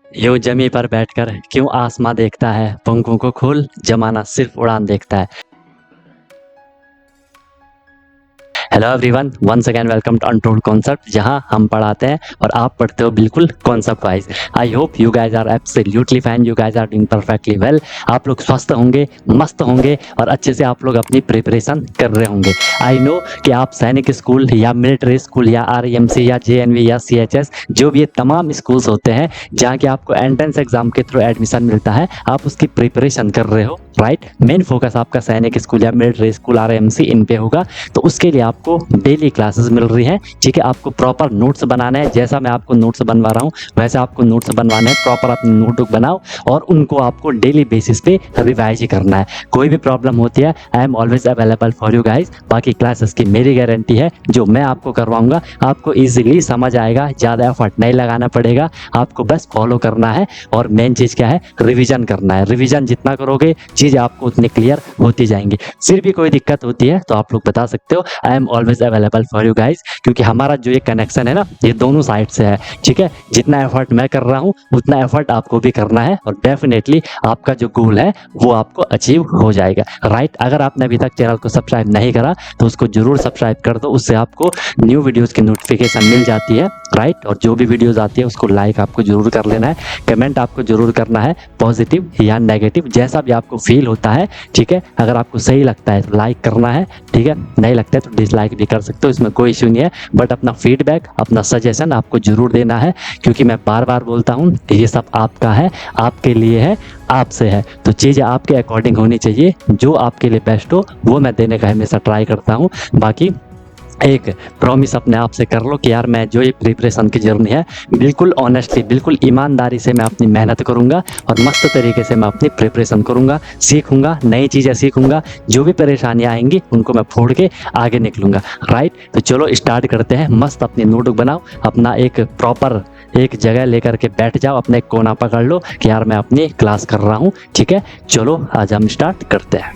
यूं जमी पर बैठकर क्यों आसमां देखता है, पंखों को खोल जमाना सिर्फ उड़ान देखता है। Hello everyone, once again welcome to Untold Concept, जहां हम पढ़ाते हैं और आप पढ़ते हो बिल्कुल concept wise. I hope you guys are absolutely fine, you guys are doing perfectly well. आप लोग स्वस्थ होंगे, मस्त होंगे और अच्छे से आप लोग अपनी प्रिपरेशन कर रहे होंगे। आई नो कि आप सैनिक स्कूल या मिलिट्री स्कूल या आरईएमसी या जेएनवी या सीएचएस, जो भी ये तमाम स्कूल्स होते हैं जहाँ के आपको एंट्रेंस एग्जाम के थ्रू एडमिशन मिलता है, आप उसकी प्रिपरेशन कर रहे हो, राइट। मेन फोकस आपका सैनिक स्कूल या मिलिट्री स्कूल आरईएमसी इन पे होगा। तो उसके लिए आपको डेली क्लासेस मिल रही हैं, ठीक है। आपको प्रॉपर नोट्स बनाना है, जैसा मैं आपको नोट्स बनवा रहा हूँ वैसे आपको नोट्स बनवाने हैं। प्रॉपर अपनी नोटबुक बनाओ और उनको आपको डेली बेसिस पे रिवाइज ही करना है। कोई भी प्रॉब्लम होती है, I am always available for you guys. बाकी क्लासेस की मेरी गारंटी है, जो मैं आपको करवाऊंगा आपको ईजिली समझ आएगा, ज़्यादा एफर्ट नहीं लगाना पड़ेगा, आपको बस फॉलो करना है। और मेन चीज़ क्या है, रिविजन करना है। रिविजन जितना करोगे चीज़ें आपको उतनी क्लियर होती जाएंगी। फिर भी कोई दिक्कत होती है तो आप लोग बता सकते हो, I am always available for you guys. क्योंकि हमारा जो ये कनेक्शन है ना, ये दोनों साइड से है, ठीक है। जितना एफर्ट मैं कर रहा हूँ उतना एफर्ट आपको भी करना है और डेफिनेटली आपका जो गोल है वो आपको अचीव हो जाएगा, राइट। अगर आपने अभी तक चैनल को सब्सक्राइब नहीं करा तो उसको जरूर सब्सक्राइब कर दो, उससे आपको न्यू वीडियोस की नोटिफिकेशन मिल जाती है, राइट। और जो भी वीडियोस आती है उसको लाइक आपको जरूर कर लेना है, कमेंट आपको जरूर करना है, पॉजिटिव या नेगेटिव जैसा भी आपको फील होता है, ठीक है। अगर आपको सही लगता है तो लाइक करना है, ठीक है। नहीं लगता है तो डिसलाइक भी कर सकते हो, इसमें कोई इश्यू नहीं है। बट अपना फीडबैक, अपना सजेशन आपको जरूर देना है, क्योंकि मैं बार बार बोलता हूँ ये सब आपका है, आपके लिए है, आपसे है। तो चीज़ें आपके अकॉर्डिंग होनी चाहिए, जो आपके लिए बेस्ट हो वो मैं देने का हमेशा ट्राई करता हूँ। बाकी एक प्रॉमिस अपने आप से कर लो कि यार मैं जो ये प्रिपरेशन की जर्नी है बिल्कुल ऑनेस्टली, बिल्कुल ईमानदारी से मैं अपनी मेहनत करूंगा और मस्त तरीके से मैं अपनी प्रिपरेशन करूंगा, सीखूंगा, नई चीज़ें सीखूंगा। जो भी परेशानियां आएंगी उनको मैं फोड़ के आगे निकलूंगा, राइट। तो चलो स्टार्ट करते हैं। मस्त अपनी नोटबुक बनाओ, अपना एक प्रॉपर एक जगह लेकर के बैठ जाओ, अपने एक कोना पकड़ लो कि यार मैं अपनी क्लास कर रहा हूँ, ठीक है। चलो आज हम स्टार्ट करते हैं।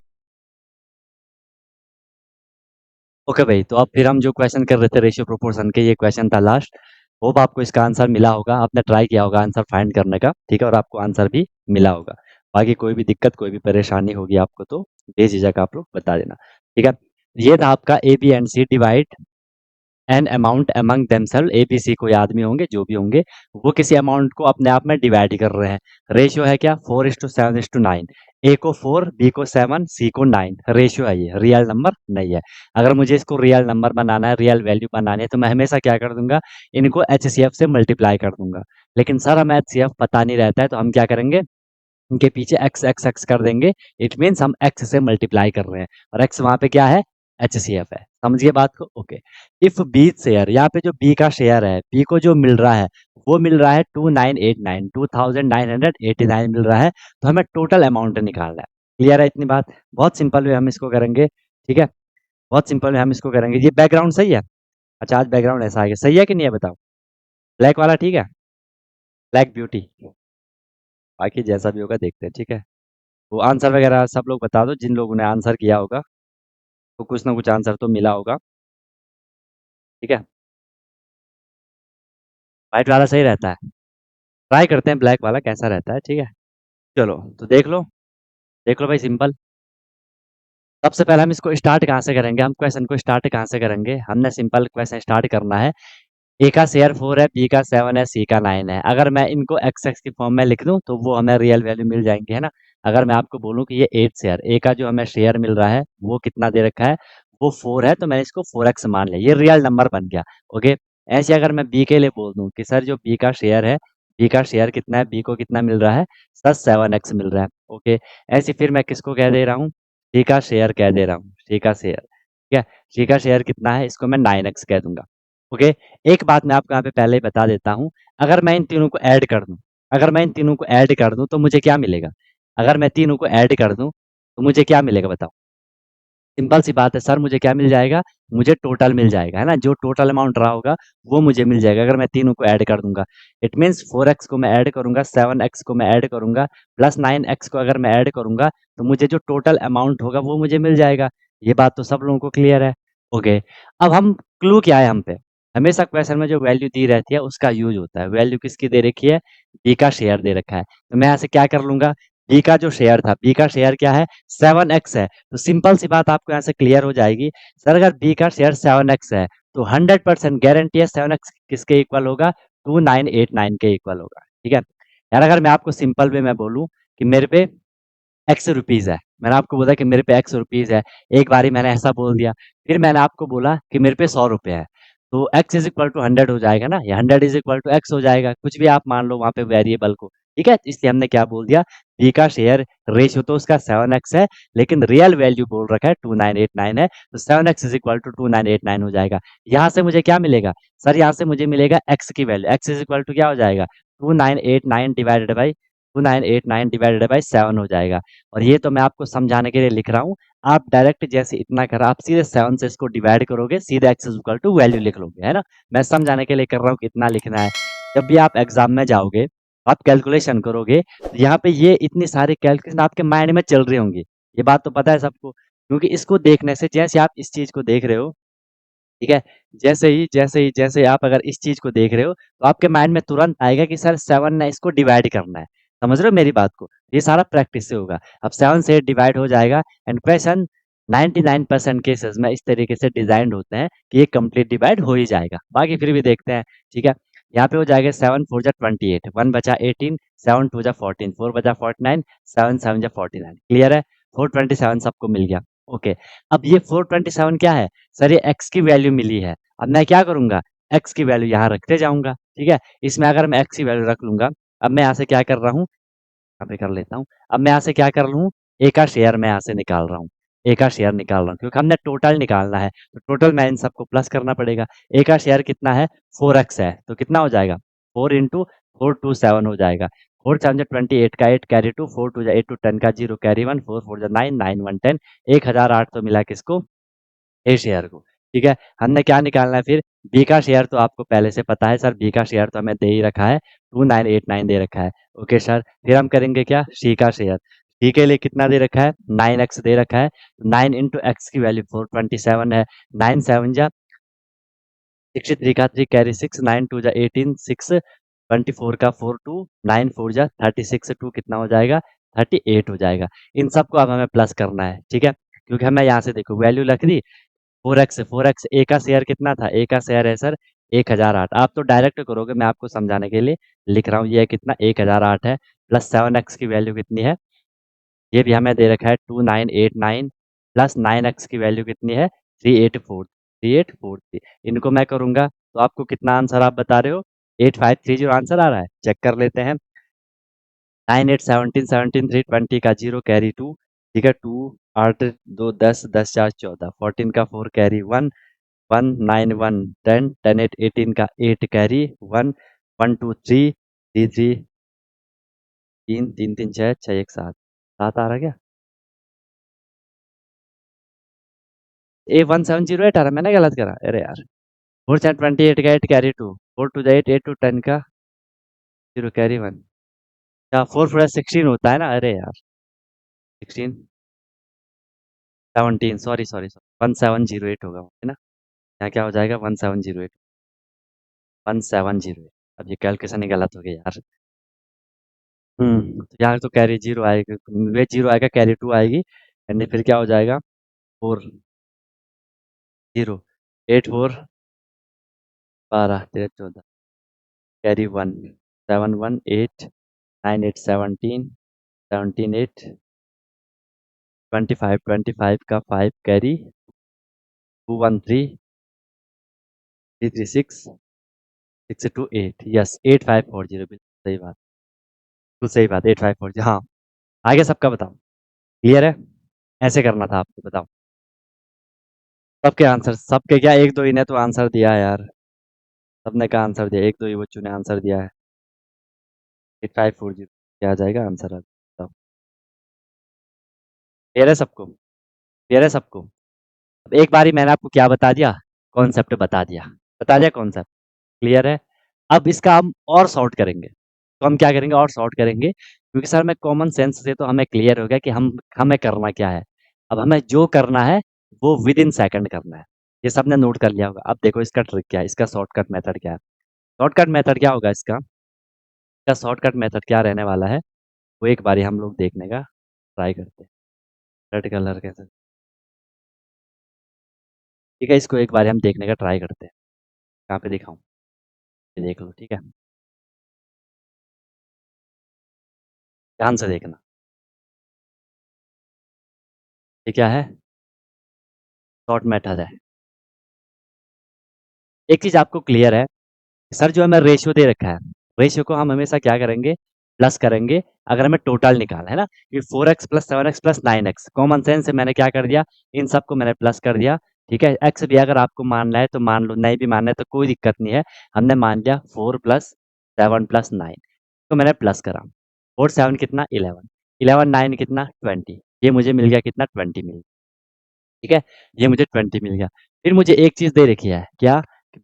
ओके भाई, तो अब फिर हम जो क्वेश्चन कर रहे थे रेशियो प्रोपोर्शन के, ये क्वेश्चन था लास्ट। होप आपको इसका आंसर मिला होगा, आपने ट्राई किया होगा आंसर फाइंड करने का, ठीक है। और आपको आंसर भी मिला होगा। बाकी कोई भी दिक्कत, कोई भी परेशानी होगी आपको तो बेझिझक आप लोग बता देना, ठीक है। ये था आपका A B and C divide an amount among themselves. A B C कोई आदमी होंगे, जो भी होंगे, वो किसी अमाउंट को अपने आप में डिवाइड कर रहे हैं। रेशियो है क्या, 4:7:9। ए को 4, बी को 7, सी को 9। रेशियो है, ये रियल नंबर नहीं है। अगर मुझे इसको रियल नंबर बनाना है, रियल वैल्यू बनानी है, तो मैं हमेशा क्या कर दूंगा, इनको एचसीएफ से मल्टीप्लाई कर दूंगा। लेकिन सर हमें एचसीएफ पता नहीं रहता है, तो हम क्या करेंगे, इनके पीछे एक्स एक्स एक्स कर देंगे। इट मीन्स हम एक्स से मल्टीप्लाई कर रहे हैं और एक्स वहां पे क्या है, एच सी एफ है। समझिए बात को, ओके। इफ बी शेयर, यहाँ पे जो बी का शेयर है, बी को जो मिल रहा है वो मिल रहा है 2989, 2989 मिल रहा है। तो हमें टोटल अमाउंट निकालना है। क्लियर है इतनी बात? बहुत सिंपल वे हम इसको करेंगे, ठीक है। बहुत सिंपल वे हम इसको करेंगे। ये बैकग्राउंड सही है? अच्छा, आज बैकग्राउंड ऐसा आ गया, सही है कि नहीं है बताओ? ब्लैक वाला ठीक है, ब्लैक ब्यूटी। बाकी जैसा भी होगा देखते हैं, ठीक है। वो आंसर वगैरह सब लोग बता दो, जिन लोगों ने आंसर किया होगा तो कुछ ना कुछ आंसर तो मिला होगा, ठीक है। व्हाइट वाला सही रहता है, ट्राई करते हैं ब्लैक वाला कैसा रहता है, ठीक है। चलो तो देख लो, देख लो भाई, सिंपल। सबसे पहले हम इसको स्टार्ट कहाँ से करेंगे, हम क्वेश्चन को स्टार्ट कहाँ से करेंगे, हमने सिंपल क्वेश्चन स्टार्ट करना है। ए का शेयर 4 है, बी का 7 है, सी का 9 है। अगर मैं इनको एक्स एक्स की फॉर्म में लिख दूं तो वो हमें रियल वैल्यू मिल जाएंगे, है ना। अगर मैं आपको बोलूं कि ये 8 शेयर, ए का जो हमें शेयर मिल रहा है वो कितना दे रखा है, वो 4 है, तो मैंने इसको 4x मान लिया, ये रियल नंबर बन गया, ओके। ऐसे अगर मैं बी के लिए बोल दूं कि सर जो बी का शेयर है, बी का शेयर कितना है, बी को कितना मिल रहा है, सर 7x मिल रहा है, ओके। ऐसे फिर मैं किसको कह दे रहा हूँ, सी का शेयर कह दे रहा हूँ, सी का शेयर, ठीक है। सी का शेयर कितना है, इसको मैं 9x कह दूंगा, ओके। एक बात मैं आपको यहाँ पे पहले ही बता देता हूँ, अगर मैं इन तीनों को ऐड कर दूं, अगर मैं इन तीनों को ऐड कर दूं तो मुझे क्या मिलेगा, अगर मैं तीनों को ऐड कर दूं तो मुझे क्या मिलेगा बताओ। सिंपल सी बात है सर, मुझे क्या मिल जाएगा, मुझे टोटल मिल जाएगा, है ना। जो टोटल अमाउंट रहा होगा वो मुझे मिल जाएगा अगर मैं तीनों को ऐड कर दूंगा। इट मीन्स 4x को मैं ऐड करूंगा, 7x को मैं ऐड करूंगा, प्लस 9x को अगर मैं ऐड करूंगा तो मुझे जो टोटल अमाउंट होगा वो मुझे मिल जाएगा। ये बात तो सब लोगों को क्लियर है, ओके। अब हम क्लू क्या है हम पे, हमेशा क्वेश्चन में जो वैल्यू दी रहती है उसका यूज होता है। वैल्यू किसकी दे रखी है, बी का शेयर दे रखा है, तो मैं यहाँ से क्या कर लूंगा, बी का जो शेयर था, बी का शेयर क्या है, 7x है, तो सिंपल सी बात आपको यहाँ से क्लियर हो जाएगी। सर अगर बी का शेयर 7x है तो 100% गारंटी है 7x किसके इक्वल होगा, 2989 के इक्वल होगा। ठीक है यार, अगर मैं आपको सिंपल वे में बोलूं कि मेरे पे एक्स रुपीज है, मैंने आपको बोला कि मेरे पे एक्स रुपीज है, एक बारी मैंने ऐसा बोल दिया, फिर मैंने आपको बोला कि मेरे पे 100 रुपए है, तो एक्स इज इक्वल टू 100 हो जाएगा ना, या 100 इज इक्वल टू एक्स हो जाएगा, कुछ भी आप मान लो वहां पे वेरिएबल को। ठीक है, इसलिए हमने क्या बोल दिया, बी का शेयर रेशियो तो उसका 7x है, लेकिन रियल वैल्यू बोल रखा है 2989 है, तो 7x इज इक्वल टू 2989 हो जाएगा। यहाँ से मुझे क्या मिलेगा, सर यहाँ से मुझे मिलेगा एक्स की value, x is equal to क्या हो जाएगा, 2989 डिवाइडेड बाई 7 हो जाएगा। और ये तो मैं आपको समझाने के लिए लिख रहा हूँ, आप डायरेक्ट जैसे इतना करा, आप सीधे 7 से इसको डिवाइड करोगे, सीधे एक्स इक्वल टू वैल्यू लिख लोगे, है ना। मैं समझाने के लिए कर रहा हूँ कितना लिखना है। जब भी आप एग्जाम में जाओगे, आप कैलकुलेशन करोगे, तो यहाँ पे ये इतनी सारी कैलकुलेशन आपके माइंड में चल रही होंगी, ये बात तो पता है सबको, क्योंकि इसको देखने से, जैसे आप इस चीज को देख रहे हो, ठीक है, जैसे ही आप अगर इस चीज को देख रहे हो, तो आपके माइंड में तुरंत आएगा कि सर 7 ने इसको डिवाइड करना है। समझ रहे हो मेरी बात को, ये सारा प्रैक्टिस से होगा। अब 7 से डिवाइड हो जाएगा, एंड क्वेश्चन 99% केसेस में इस तरीके से डिजाइंड होते हैं कि ये कंप्लीट डिवाइड हो ही जाएगा, बाकी फिर भी देखते हैं। ठीक है, यहाँ पे हो जाएगा 7 4 जा 28, 1 बचा 18, 7 2 जा 14, 4 बचा 49, 7 7 जा 49। क्लियर है, 427 सबको मिल गया। ओके, अब ये 427 क्या है, सर ये x की वैल्यू मिली है। अब मैं क्या करूंगा, x की वैल्यू यहाँ रखते जाऊंगा। ठीक है, इसमें अगर मैं x की वैल्यू रख लूंगा, अब मैं यहाँ से क्या कर रहा हूँ, यहाँ पे कर लेता हूँ। अब मैं यहाँ से क्या कर लूँ, ए का शेयर मैं यहाँ से निकाल रहा हूँ, ए का शेयर निकाल रहा हूँ, क्योंकि हमने टोटल निकालना है, तो टोटल मैं इन सबको प्लस करना पड़ेगा। ए का शेयर कितना है, 4x है, तो कितना हो जाएगा, 4 इंटू 4 2 7 हो जाएगा। 4 7 जा 28 का 8 कैरी 2, 4 2 जा 8 2 10 का 0 कैरी 1, 4 4 जा 9 9 1 10, 1008 तो मिला किसको, ए शेयर को। ठीक है, हमने क्या निकालना है फिर, बी का शेयर तो आपको पहले से पता है सर, बी का शेयर तो हमें दे ही रखा है, 2989 दे रखा है। ओके सर, फिर हम करेंगे क्या, सी का शेयर, सी के लिए कितना दे रखा है, 9x दे रखा है, 9 इंटू एक्स की वैल्यू 427 है, 9 7 जा 63 का 3 कैरी 6, 9 2 जा 18, 6 24 का 4 2, 9 4 जा 36, 2 कितना हो जाएगा, 38 हो जाएगा। इन सबको अब हमें प्लस करना है। ठीक है, क्योंकि हमें यहाँ से देखो वैल्यू लग रही, 4x ए का शेयर कितना था, ए का शेयर है सर 1008, आप तो डायरेक्ट करोगे, मैं आपको समझाने के लिए लिख रहा हूँ, ये कितना 1008 है, प्लस 7x की वैल्यू कितनी है, ये भी हमें दे रखा है 2989, प्लस 9x की वैल्यू कितनी है, 3843, इनको मैं करूंगा तो आपको कितना आंसर आप बता रहे हो, 8530 आंसर आ रहा है, चेक कर लेते हैं। 9 8 17 17 3 20 का 0 कैरी 2, ठीक है, 2 8 2 10 10 4 14, 14 का 4 कैरी 1, 1 9 1 10 10 8 18 का 8 कैरी 1, 1 2 3 3 3 3 3 3 6 6 1 7 7 आ रहा क्या, ए 1708 आ रहा, मैंने गलत करा, अरे यार। 4 7 28 का 8 कैरी 2, 4 2 8 8 2 10 का 0 कैरी 1, क्या 4 4 16 होता है ना, अरे यार 16 17, सॉरी सॉरी सॉरी 1708 होगा है ना, यहाँ क्या हो जाएगा 1708, 1708। अब ये कैलकुलेशन ही गलत हो गया यार। तो यहाँ तो कैरी जीरो आएगा, वे जीरो आएगा, कैरी 2 आएगी, एंड फिर क्या हो जाएगा, 4 0 8 4 12 13 14 कैरी 1, 7 1 8 9 8 17 17 8 25 25 का 5 कैरी 2 1 3 3 3 6 6 2 8, यस 8540, बिल्कुल सही बात, बिल्कुल सही बात, 8540, हाँ। आगे सबका बताओ, क्लियर है, ऐसे करना था आपको, बताओ सबके आंसर, सबके क्या, एक दो ही ने तो आंसर दिया है यार, सबने का आंसर दिया, एक दो ही बच्चों ने आंसर दिया है। 8540 क्या आ जाएगा आंसर, बताओ, क्लियर है सबको, क्लियर है सबको। अब एक बारी मैंने आपको क्या बता दिया, कॉन्सेप्ट बता दिया कॉन्सेप्ट, क्लियर है। अब इसका हम और सॉर्ट करेंगे, तो हम क्या करेंगे, और सॉर्ट करेंगे, क्योंकि सर मैं कॉमन सेंस से तो हमें क्लियर हो गया कि हम हमें करना क्या है। अब हमें जो करना है वो विद इन सेकंड करना है, ये सबने नोट कर लिया होगा। अब देखो इसका ट्रिक क्या है, इसका शॉर्टकट मेथड क्या है, शॉर्टकट मेथड क्या होगा इसका, इसका शॉर्टकट मेथड क्या रहने वाला है वो एक बारी हम लोग देखने का ट्राई करते हैं। रेड कलर कैसे, ठीक है, इसको एक बारी हम देखने का ट्राई करते हैं। कहाँ पे दिखाऊं, ये देख लो, ठीक है, ध्यान से देखना। ये क्या है, शॉर्ट मेथड है। एक चीज आपको क्लियर है, सर जो हमें रेशियो दे रखा है, रेशियो को हम हमेशा क्या करेंगे, प्लस करेंगे अगर हमें टोटल निकालना है ना, कि 4x plus 7x plus 9x, common sense से मैंने क्या कर दिया, इन सबको मैंने प्लस कर दिया। ठीक है, एक्स भी अगर आपको मानना है तो मान लो, नहीं भी मानना है तो कोई दिक्कत नहीं है। हमने मान लिया 4 प्लस 7 प्लस 9, तो मैंने प्लस करा। 4 7 कितना 11, 11 9 कितना 20, ये मुझे मिल गया कितना 20 मिल गया। ठीक है, ये मुझे 20 मिल गया। फिर मुझे एक चीज दे रखी है क्या,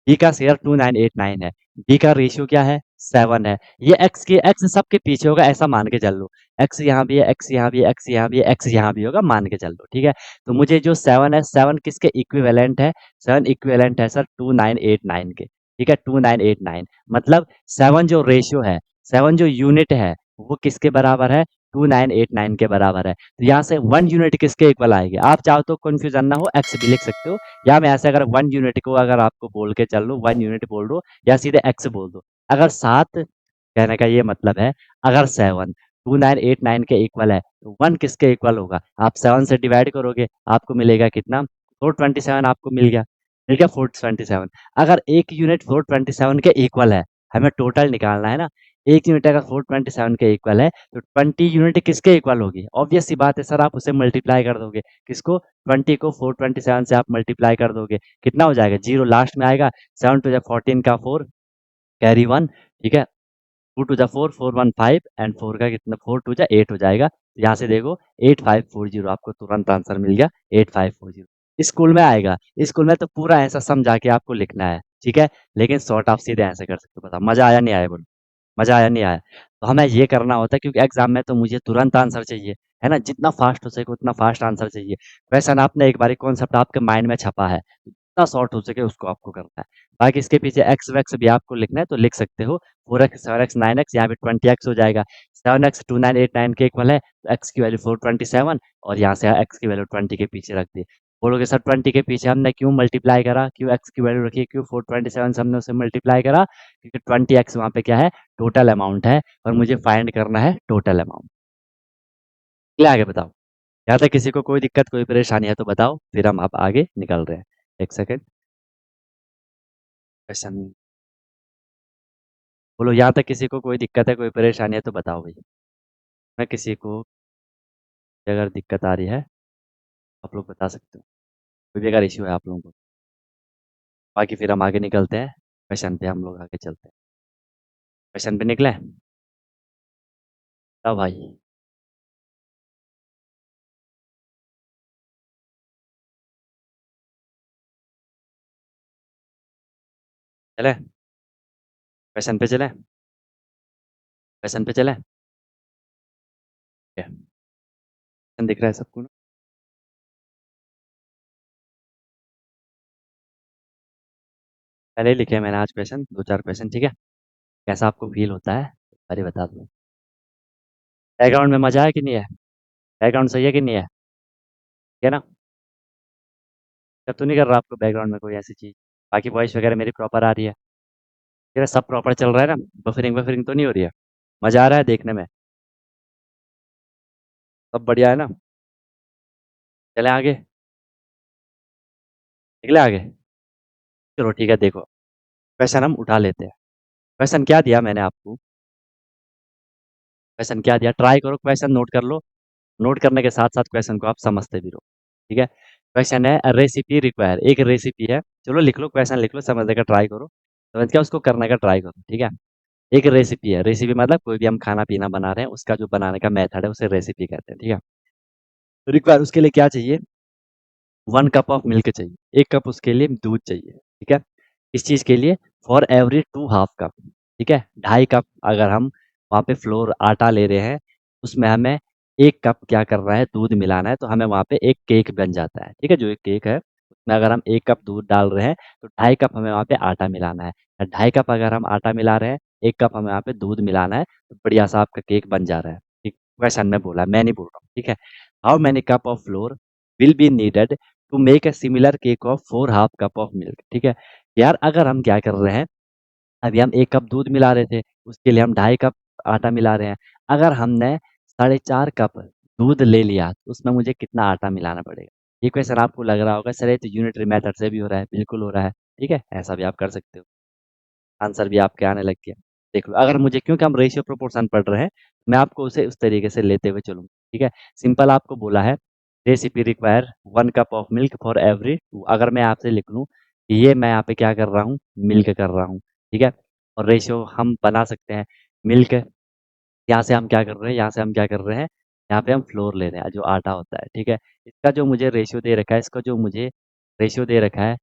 बी का शेयर 2989 है, बी का रेशियो क्या है 7 है। ये एक्स के एक्स सबके पीछे होगा ऐसा मान के चल लो, एक्स यहाँ भी है, एक्स यहाँ भी है, एक्स यहाँ भी है, एक्स यहाँ भी होगा मान के चल लो। ठीक है, तो मुझे जो 7 है, 7 किसके इक्विवेलेंट है, 7 इक्विवेलेंट है सर 2989 के। ठीक है, 2989 मतलब 7 जो रेशियो है, 7 जो यूनिट है वो किसके बराबर है, 2989 के बराबर है। तो यहाँ से 1 यूनिट किसके इक्वल आएगी, आप चाहो तो कंफ्यूजन ना हो एक्स भी लिख सकते हो, या मैं ऐसे अगर 1 यूनिट को अगर आपको बोल के चल लो, 1 यूनिट बोल दो या सीधे एक्स बोल दो। अगर 7 कहने का ये मतलब है, अगर 7 2989 के इक्वल है तो 1 किसके इक्वल होगा, आप 7 से डिवाइड करोगे आपको मिलेगा कितना, 427 आपको मिल गया, मिल गया 427। अगर एक यूनिट 427 के इक्वल है, हमें टोटल निकालना है ना, एक यूनिट अगर 427 के इक्वल है तो 20 यूनिट किसके इक्वल होगी, ऑब्वियस सी बात है सर, आप उसे मल्टीप्लाई कर दोगे, किसको, 20 को 427 से आप मल्टीप्लाई कर दोगे, कितना हो जाएगा, जीरो लास्ट में आएगा, 7 टू 14 का 4 कैरी 1। ठीक है, 2 टू जा 4 415 एंड 4 का कितना, 4 टू जा 8 हो जाएगा। यहाँ से देखो 8540, आपको तुरंत आंसर मिल गया 8540। स्कूल में आएगा, स्कूल में तो पूरा ऐसा समझा के आपको लिखना है। ठीक है, लेकिन सॉर्ट आप सीधे ऐसे कर सकते हो। बताओ मजा आया नहीं आया, बोलो मजा आया नहीं आया। तो हमें ये करना होता है क्योंकि एग्जाम में तो मुझे तुरंत आंसर चाहिए, है ना, जितना फास्ट हो सके उतना फास्ट आंसर चाहिए। क्वेश्चन आपने एक बार कॉन्सेप्ट आपके माइंड में छपा है, जितना शॉर्ट हो सके उसको आपको करना है। बाकी इसके पीछे एक्स वैक्स भी आपको लिखना है तो लिख सकते हो, 4x 7x 9x, यहाँ पे 20x हो जाएगा। 7x 2989 के इक्वल है तो x की वैल्यू 427, और यहाँ से x की वैल्यू 20 के पीछे रख दी। बोलोगे सर 20 के पीछे हमने क्यों मल्टीप्लाई करा, क्यों x की वैल्यू रखी, क्यों 427 से हमने उसे मल्टीप्लाई करा, क्योंकि 20x वहाँ पे क्या है, टोटल अमाउंट है, और मुझे फाइंड करना है टोटल अमाउंट। क्या आगे बताओ, यहाँ तक किसी को कोई दिक्कत कोई परेशानी है तो बताओ, फिर हम अब आगे निकल रहे हैं। एक सेकेंड, क्वेश्चन बोलो, यहाँ तक किसी को कोई दिक्कत है कोई परेशानी है तो बताओ भाई। मैं किसी को अगर दिक्कत आ रही है आप लोग बता सकते हो, कोई भी अगर इश्यू है आप लोगों को, बाकी फिर हम आगे निकलते हैं क्वेश्चन पे, हम लोग आगे चलते हैं। क्वेश्चन पे निकले, तब भाई चले, क्वेश्चन पे चले, क्वेश्चन पे चले, क्वेश्चन दिख रहा है सबको ना? पहले ही लिखे हैं मैंने आज क्वेश्चन, दो चार क्वेश्चन, ठीक है, कैसा आपको फील होता है अरे बता दो। बैकग्राउंड में मजा है कि नहीं है, बैकग्राउंड सही है कि नहीं है, ठीक है ना, जब तो नहीं कर रहा आपको बैकग्राउंड में कोई ऐसी चीज़, बाकी वॉइस वगैरह मेरी प्रॉपर आ रही है, तेरा सब प्रॉपर चल रहा है ना, बफरिंग बफरिंग तो नहीं हो रही है, मजा आ रहा है देखने में, सब बढ़िया है ना। चले आगे, निकले आगे, चलो ठीक है, देखो क्वेश्चन हम उठा लेते हैं। क्वेश्चन क्या दिया मैंने आपको, क्वेश्चन क्या दिया, ट्राई करो, क्वेश्चन नोट कर लो, नोट करने के साथ साथ क्वेश्चन को आप समझते भी रहो। ठीक है, क्वेश्चन है रेसिपी रिक्वायर, एक रेसिपी है, चलो लिख लो, क्वेश्चन लिख लो, समझने का ट्राई करो, समझ के उसको करने का ट्राई करो। ठीक है, एक रेसिपी है, रेसिपी मतलब कोई भी हम खाना पीना बना रहे हैं उसका जो बनाने का मेथड है उसे रेसिपी कहते हैं। ठीक है, रिक्वायर उसके लिए क्या चाहिए, 1 कप ऑफ मिल्क चाहिए, 1 कप उसके लिए दूध चाहिए। ठीक है, इस चीज़ के लिए फॉर एवरी 2 हाफ कप, ठीक है, 2.5 कप अगर हम वहाँ पे फ्लोर आटा ले रहे हैं, उसमें हमें 1 कप क्या करना है, दूध मिलाना है, तो हमें वहाँ पे एक केक बन जाता है। ठीक है, जो एक केक है उसमें अगर हम 1 कप दूध डाल रहे हैं तो 2.5 कप हमें वहाँ पे आटा मिलाना है, 2.5 कप अगर हम आटा मिला रहे हैं 1 कप हमें यहाँ पे दूध मिलाना है, तो बढ़िया सा आपका केक बन जा रहा है। ठीक, क्वेश्चन में बोला है, मैं नहीं बोल रहा हूँ, ठीक है। How many cup of flour will be needed to make a similar cake of 4 half cup of milk, ठीक है। यार अगर हम क्या कर रहे हैं, अभी हम 1 कप दूध मिला रहे थे, उसके लिए हम 2.5 कप आटा मिला रहे हैं। अगर हमने 4.5 कप दूध ले लिया, तो उसमें मुझे कितना आटा मिलाना पड़ेगा? ये क्वेश्चन आपको लग रहा होगा सर ये तो यूनिटरी मेथड से भी हो रहा है, बिल्कुल हो रहा है, ठीक है? ऐसा भी आप कर सकते हो। आंसर भी आपके आने लग गया। देख लो, अगर मुझे, क्योंकि हम रेशियो प्रोपोर्शन पढ़ रहे हैं, मैं आपको उसे उस तरीके से लेते हुए चलूँगा, ठीक है? सिंपल आपको बोला है, recipe require 1 cup of milk for every 2। अगर मैं आपसे लिख लूँ, ये मैं यहाँ पे क्या कर रहा हूँ? मिल्क कर रहा हूँ, ठीक है? और रेशियो हम बना सकते हैं, मिल्क, यहाँ से हम क्या कर रहे हैं, यहाँ से हम क्या कर रहे हैं, यहाँ पे हम फ्लोर ले रहे हैं, जो आटा होता है, ठीक है? इसका जो मुझे रेशियो दे रखा है, इसका जो मुझे रेशियो दे रखा है,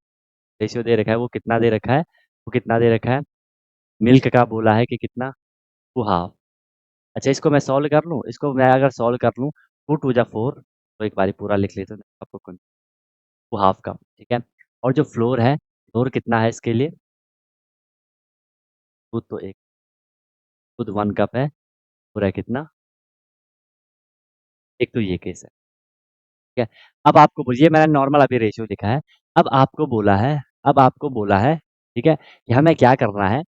रेशियो दे रखा है, वो कितना दे रखा है? वो कितना दे रखा है? मिल्क का बोला है कि कितना? 2 हाफ। अच्छा, इसको मैं सॉल्व कर लूँ? इसको मैं अगर सॉल्व कर लूँ, 2 टू जा 4, तो एक बारी पूरा लिख लेते हैं आपको 2 हाफ कप, ठीक है? और जो फ्लोर है, फ्लोर कितना है इसके लिए? दूध तो एक, दूध 1 कप है, पूरा कितना? एक तो ये केस है, ठीक है? अब आपको बोलिए, मैंने नॉर्मल अभी रेशियो लिखा है, अब आपको बोला है, अब आपको बोला है, ठीक है, कि हमें क्या करना है,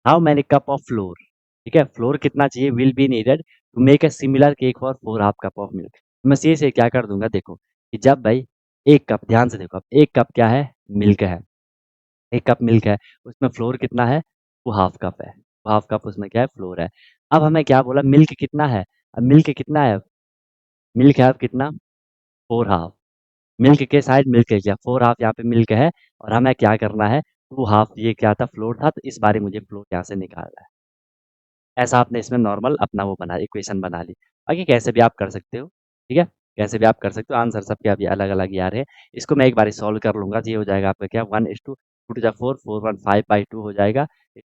how many cup of flour, ठीक है? फ्लोर कितना चाहिए, will be needed to make a similar cake for 4 half cup of milk. मैं सीधे से क्या कर दूंगा, देखो कि जब भाई 1 कप, ध्यान से देखो, अब 1 कप क्या है? मिल्क है, 1 कप मिल्क है, उसमें फ्लोर कितना है? 2 हाफ कप है, 2 हाफ कप उसमें क्या है? फ्लोर है। अब हमें क्या बोला, मिल्क कितना है? अब मिल्क कितना है? मिल्क है अब कितना? 4 हाफ। मिल्क के साइड मिल्क है क्या? 4 हाफ यहाँ पे मिल्क है, और हमें क्या करना है? 2 हाफ, ये क्या था? फ्लोर था, तो इस बारे मुझे फ्लोर यहाँ से निकालना है। ऐसा आपने इसमें नॉर्मल अपना वो बना, इक्वेशन बना ली। बाकी कैसे भी आप कर सकते हो, ठीक है? कैसे भी आप कर सकते हो, आंसर सबके अभी अलग-अलग ही आ रहे हैं। इसको मैं एक बारी सॉल्व कर लूँगा, तो ये हो जाएगा आपका क्या, 1:2 टू द 4, 4/1 5/2 हो जाएगा,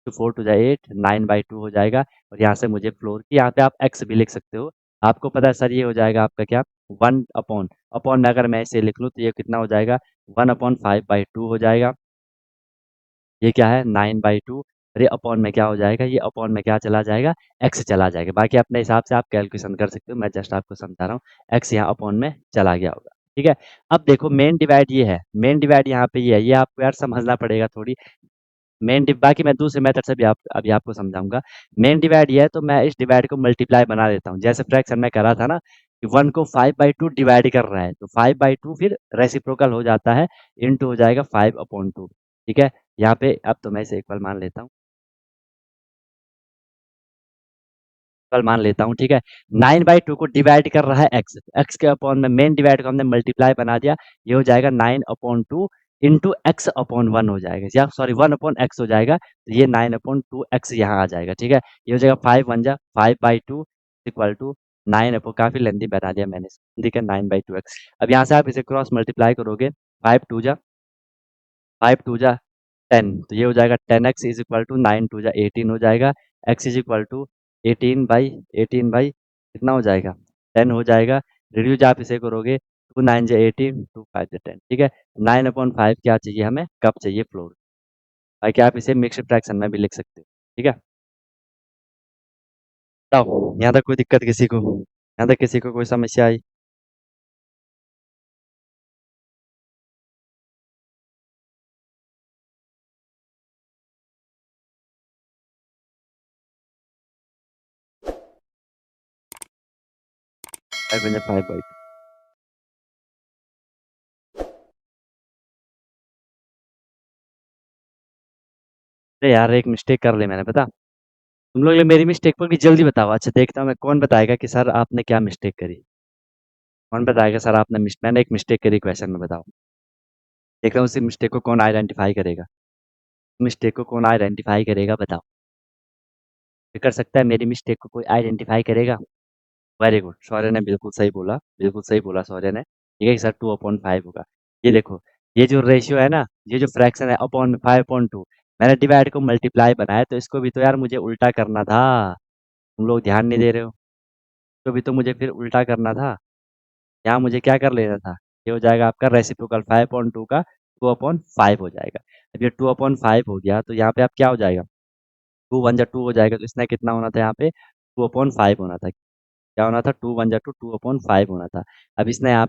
4 टू द 8, 9/2 हो जाएगा, और यहाँ से मुझे फ्लोर की, यहाँ पे आप एक्स भी लिख सकते हो। आपको पता है सर ये हो जाएगा आपका क्या, 1 अपॉन, अपॉन में अगर मैं इसे लिख लूँ, तो ये कितना हो जाएगा? 1/5/2 हो जाएगा। ये क्या है? 9/2। और ये अपॉन में क्या हो जाएगा? ये अपॉन में क्या चला जाएगा? एक्स चला जाएगा। बाकी अपने हिसाब से आप कैलकुलेशन कर सकते हो, मैं जस्ट आपको समझा रहा हूँ। एक्स यहाँ अपॉन में चला गया होगा, ठीक है? अब देखो मेन डिवाइड ये है, मेन डिवाइड यहाँ पे ये है, ये आपको यार समझना पड़ेगा थोड़ी। मेन डिव बाकी मैं दूसरे मेथड से भी आप अभी आपको समझाऊंगा। मेन डिवाइड ये है, तो मैं इस डिवाइड को मल्टीप्लाई बना देता हूँ, जैसे फ्रैक्शन में करा था ना, कि 1 को 5/2 डिवाइड कर रहा है, तो 5/2 फिर रेसिप्रोकल हो जाता है, इनटू हो जाएगा 5/2, ठीक है? यहाँ पे अब तो मैं इसे इक्वल मान लेता हूँ, इक्वल मान लेता हूँ, ठीक है? 9/2 को डिवाइड कर रहा है एक्स, एक्स के अपॉन में मेन डिवाइड को हमने मल्टीप्लाई बना दिया, ये हो जाएगा 9/2 इंटू एक्स अपॉन 1 हो जाएगा, या सॉरी 1/x हो जाएगा, तो ये 9/2x यहाँ आ जाएगा, ठीक है? ये हो जाएगा 5 1 जा 5/2 इक्वल टू 9 काफी लेंथी बना दिया मैंने, ठीक है? 9/2x। अब यहाँ से आप इसे क्रॉस मल्टीप्लाई करोगे, 5 2 जा 10, तो ये हो जाएगा 10x इज इक्वल टू 9 2 जा 18 हो जाएगा, x इज इक्वल टू 18/18 कितना हो जाएगा? 10 हो जाएगा। रिड्यूज आप इसे करोगे, 2 9 जा 18, 2 5 जा 10, ठीक है? 9/5 क्या चाहिए हमें? कब चाहिए? फ्लोर। बाकी आप इसे मिक्स्ड फ्रैक्शन में भी लिख सकते हो, ठीक है? बताओ, यहाँ तक कोई दिक्कत किसी को? यहाँ तक किसी को कोई समस्या आई? फाइव वन जा 5/2। अरे यार एक मिस्टेक कर ली मैंने, पता? तुम लोग ये मेरी मिस्टेक पर भी जल्दी बताओ। अच्छा देखता हूँ मैं, कौन बताएगा कि सर आपने क्या मिस्टेक करी? कौन बताएगा सर आपने मैंने एक मिस्टेक करी क्वेश्चन में, बताओ। देख रहा हूँ उसी मिस्टेक को कौन आइडेंटिफाई करेगा, मिस्टेक को कौन आइडेंटिफाई करेगा, बताओ। ये कर सकता है मेरी मिस्टेक को कोई आइडेंटिफाई करेगा? वेरी गुड, शौर्य ने बिल्कुल सही बोला, बिल्कुल सही बोला शौर्य ने, ठीक है सर 2/5 होगा। ये देखो, ये जो रेशियो है ना, ये जो फ्रैक्शन है अपॉन में 5/2, मैंने डिवाइड को मल्टीप्लाई बनाया, तो इसको भी तो यार मुझे उल्टा करना था। तुम लोग ध्यान नहीं दे रहे हो, तो भी तो मुझे फिर उल्टा करना था। यहाँ मुझे क्या कर लेना था, ये हो जाएगा आपका रेसिप्रोकल 5/2 का 2/5 हो जाएगा। अब ये 2/5 हो गया, तो यहाँ पे आप क्या हो जाएगा, 2 1 जा 2 हो जाएगा, तो इसने कितना होना था यहाँ पे 2/5 होना था। क्या होना था 2 1 जा 2 2/5 होना था। अब इसने यहाँ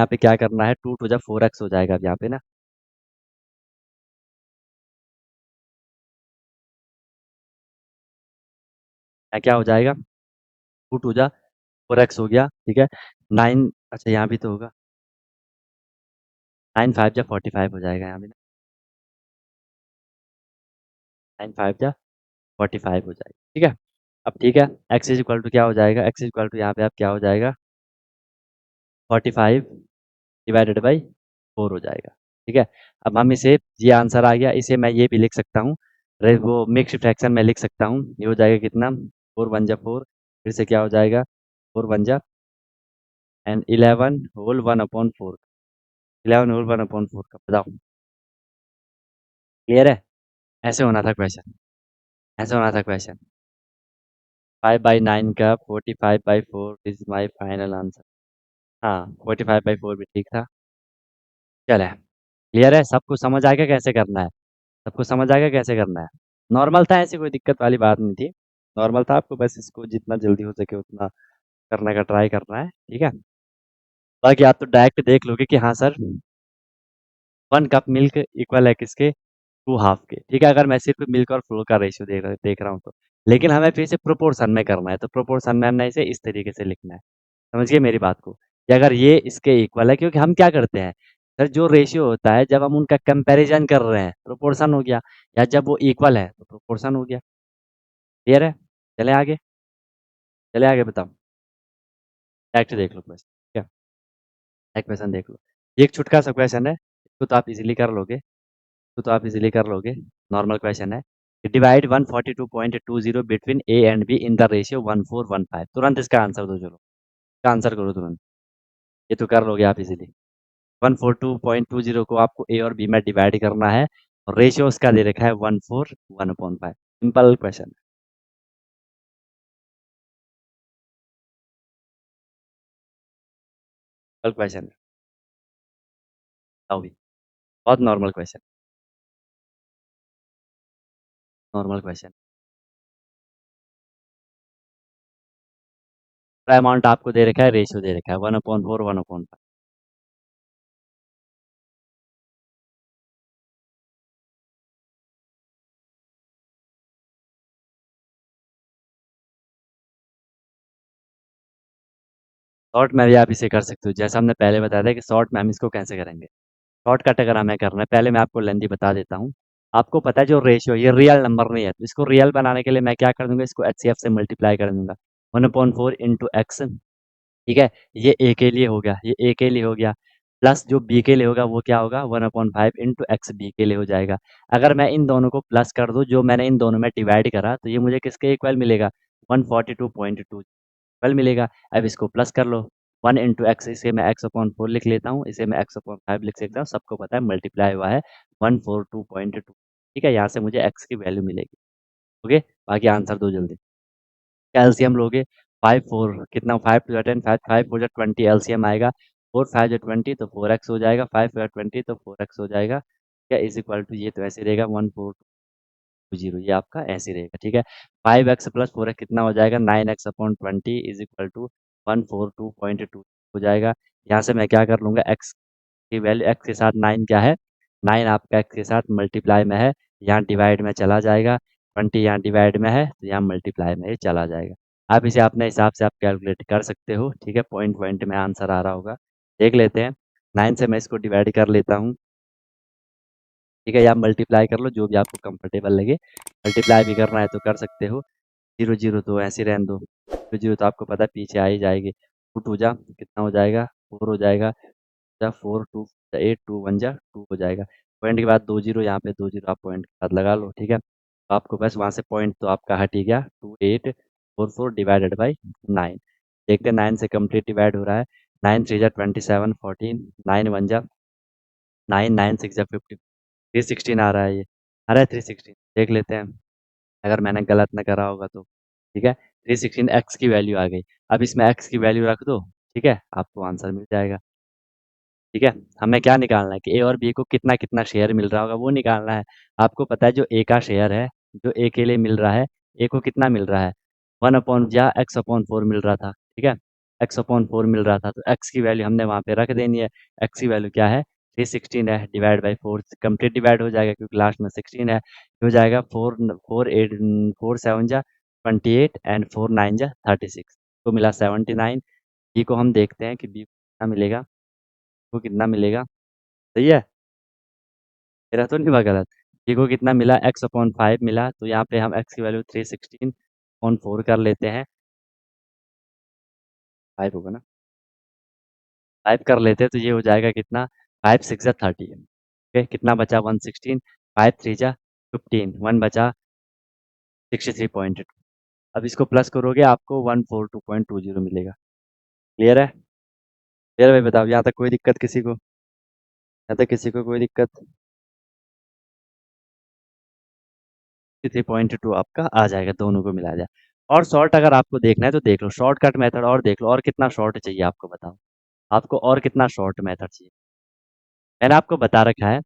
पे क्या करना है 2 2 जा 4x हो जाएगा अब यहाँ पे ना। क्या हो जाएगा 2 2 जा 4x हो गया, ठीक है। 9, अच्छा यहाँ भी तो होगा, 9 5 जा 45 हो जाएगा यहाँ भी ना। 9 5 जा 45 हो जाएगा, ठीक है। अब ठीक है, एक्स इज इक्वल टू क्या हो जाएगा, एक्स इज इक्वल टू यहाँ पे अब क्या हो जाएगा 45/4 हो जाएगा, ठीक है। अब हम इसे, ये आंसर आ गया, इसे मैं ये भी लिख सकता हूँ, वो मिक्स फ्रैक्शन में लिख सकता हूँ। ये हो जाएगा कितना 4 1 जा 4, फिर से क्या हो जाएगा 4 1 जा एंड 11 होल 1/4, 11 होल 1/4 का बताओ, क्लियर है। ऐसे होना था क्वेश्चन, ऐसे होना था क्वेश्चन। 5/9 का 45/4 इज माई फाइनल आंसर। हाँ, 45/4 भी ठीक था। चले, क्लियर है, सबको समझ आ गया कैसे करना है, सबको समझ आ गया कैसे करना है। नॉर्मल था, ऐसी कोई दिक्कत वाली बात नहीं थी। नॉर्मल था, आपको बस इसको जितना जल्दी हो सके उतना करने का ट्राई करना है, ठीक है। बाकी आप तो डायरेक्ट देख लोगे कि हाँ सर 1 कप मिल्क इक्वल है किसके 2 हाफ के, ठीक है। अगर मैं सिर्फ मिल्क और फ्लो का रेशियो देख रहा हूँ तो, लेकिन हमें फिर से प्रोपोर्शन में करना है, तो प्रोपोर्शन में हमने इसे इस तरीके से लिखना है। समझिए मेरी बात को, कि अगर ये इसके इक्वल है, क्योंकि हम क्या करते हैं सर, जो रेशियो होता है जब हम उनका कंपैरिजन कर रहे हैं प्रोपोर्शन हो गया, या जब वो इक्वल है तो प्रोपोर्शन हो गया। क्लियर है, चले आगे, चले आगे बताओ। नेक्स्ट देख लो क्वेश्चन, ठीक है। नेक्स्ट क्वेश्चन देख लो, ये एक छुटका सा क्वेश्चन है, इसको तो आप इजीली कर लोगे, इसको तो आप इजीली कर लोगे। नॉर्मल क्वेश्चन है, divide 142.20 between A and be in the ratio 1415। तुरंत इसका आंसर दो, चलो इसका आंसर करो तुरंत, ये तो कर लोगे आप इजीली। 142.20 को आपको ए और बी में डिवाइड करना है, और रेशियो उसका दे रखा है 141/5। सिंपल क्वेश्चन, सिंपल क्वेश्चन है, बहुत normal question, normal question. Amount आपको दे रखा है, रेशियो दे रखा है 1/4 1/5। शॉर्ट में भी आप इसे कर सकते हो, जैसा हमने पहले बताया था कि शॉर्ट में हम इसको कैसे करेंगे। शॉर्टकट अगर हमें करना है, पहले मैं आपको लेंदी बता देता हूँ। आपको पता है जो रेशियो ये रियल नंबर नहीं है, तो इसको रियल बनाने के लिए मैं क्या कर दूंगा, इसको एचसीएफ से मल्टीप्लाई कर दूंगा 1/4 इंटू एक्स, ठीक है। ये ए के लिए हो गया, ये ए के लिए हो गया, प्लस जो बी के लिए होगा वो क्या होगा 1/5 इंटू एक्स बी के लिए हो जाएगा। अगर मैं इन दोनों को प्लस कर दूं, जो मैंने इन दोनों में डिवाइड करा, तो ये मुझे किसके इक्वल मिलेगा 142.2 इक्वल मिलेगा। अब इसको प्लस कर लो, 1 इंटू एक्स, इसे मैं x/4 लिख लेता हूँ, इसे मैं x/5 लिख सकता हूँ, सबको पता है मल्टीप्लाई हुआ है 142.2, ठीक है। यहाँ से मुझे एक्स की वैल्यू मिलेगी। ओके, बाकी आंसर दो जल्दी। एलसीएम लोगे, 5 4 कितना 5 2 10, 5 5 4 20 एलसीएम आएगा, 4 5 20 तो 4x हो जाएगा, 5 5 20 तो 4x हो जाएगा, क्या इज इक्वल टू, ये तो ऐसे रहेगा 142, ये आपका ऐसे रहेगा, ठीक है। 5x + 4x कितना हो जाएगा 9x/20 इज इक्वल टू 142.2 हो जाएगा। यहाँ से मैं क्या कर लूँगा, एक्स की वैल्यू, एक्स के साथ 9 क्या है, 9 आपका एक्स के साथ मल्टीप्लाई में है, यहाँ डिवाइड में चला जाएगा, 20 यहाँ डिवाइड में है तो यहाँ मल्टीप्लाई में ही चला जाएगा। आप इसे अपने हिसाब से आप कैलकुलेट कर सकते हो, ठीक है। पॉइंट पॉइंट में आंसर आ रहा होगा, देख लेते हैं। 9 से मैं इसको डिवाइड कर लेता हूँ, ठीक है, या मल्टीप्लाई कर लो, जो भी आपको कंफर्टेबल लगे। मल्टीप्लाई भी करना है तो कर सकते हो, 0 0 तो ऐसे रहने दो, 0 0 तो आपको पता है पीछे आ ही जाएगी। 2 2 जा कितना हो जाएगा 4 हो जाएगा, जा 4 2 8 2 1 जा 2 हो जाएगा। पॉइंट के बाद 2 0, यहाँ पे 2 0 आप पॉइंट के बाद लगा लो, ठीक है। तो आपको बस वहाँ से पॉइंट तो आपका हट ही गया, 2844 डिवाइडेड बाई 9। देखते हैं 9 से कंप्लीट डिवाइड हो रहा है, 9 3 जा 27 14, 9 1 जा 9, 9 6 जा 50, 316 आ रहा है, ये आ रहा है 316, देख लेते हैं अगर मैंने गलत ना करा होगा तो, ठीक है। 316 एक्स की वैल्यू आ गई, अब इसमें एक्स की वैल्यू रख दो, ठीक है, आपको आंसर मिल जाएगा, ठीक है। हमें क्या निकालना है कि ए और बी को कितना कितना शेयर मिल रहा होगा वो निकालना है। आपको पता है जो ए का शेयर है जो ए के लिए मिल रहा है, ए को कितना मिल रहा है, 1 या एक्स अपॉन 4 मिल रहा था, ठीक है। एक्स अपॉन 4 मिल रहा था, तो एक्स की वैल्यू हमने वहाँ पे रख देनी है। एक्स की वैल्यू क्या है, 316 है, डिवाइड बाई 4, कंप्लीट डिवाइड हो जाएगा क्योंकि लास्ट में 16 है। हो जाएगा 4 7 जा 28 एंड 4 9 जा 36, तो मिला 79। बी को हम देखते हैं कि बी को कितना मिलेगा, को कितना मिलेगा, सही है, मेरा तो नहीं हुआ गलत। बी को कितना मिला, एक्स अपॉन 5 मिला, तो यहाँ पे हम एक्स की वैल्यू 316 अपॉन 4 कर लेते हैं, 5 होगा ना, 5 कर लेते हैं, तो ये हो जाएगा कितना, 5 6 जा 30, ओके, कितना बचा 116, 5 3 जा 15, 1 बचा 63.2। अब इसको प्लस करोगे आपको 142.20 मिलेगा। क्लियर है, क्लियर भाई, बताओ यहाँ तक कोई दिक्कत किसी को, यहाँ तक किसी को कोई दिक्कत, 3.2 आपका आ जाएगा, दोनों को मिला जाए। और शॉर्ट अगर आपको देखना है तो देख लो, शॉर्टकट मेथड और देख लो, और कितना शॉर्ट चाहिए आपको, बताओ आपको और कितना शॉर्ट मेथड चाहिए। मैंने आपको बता रखा है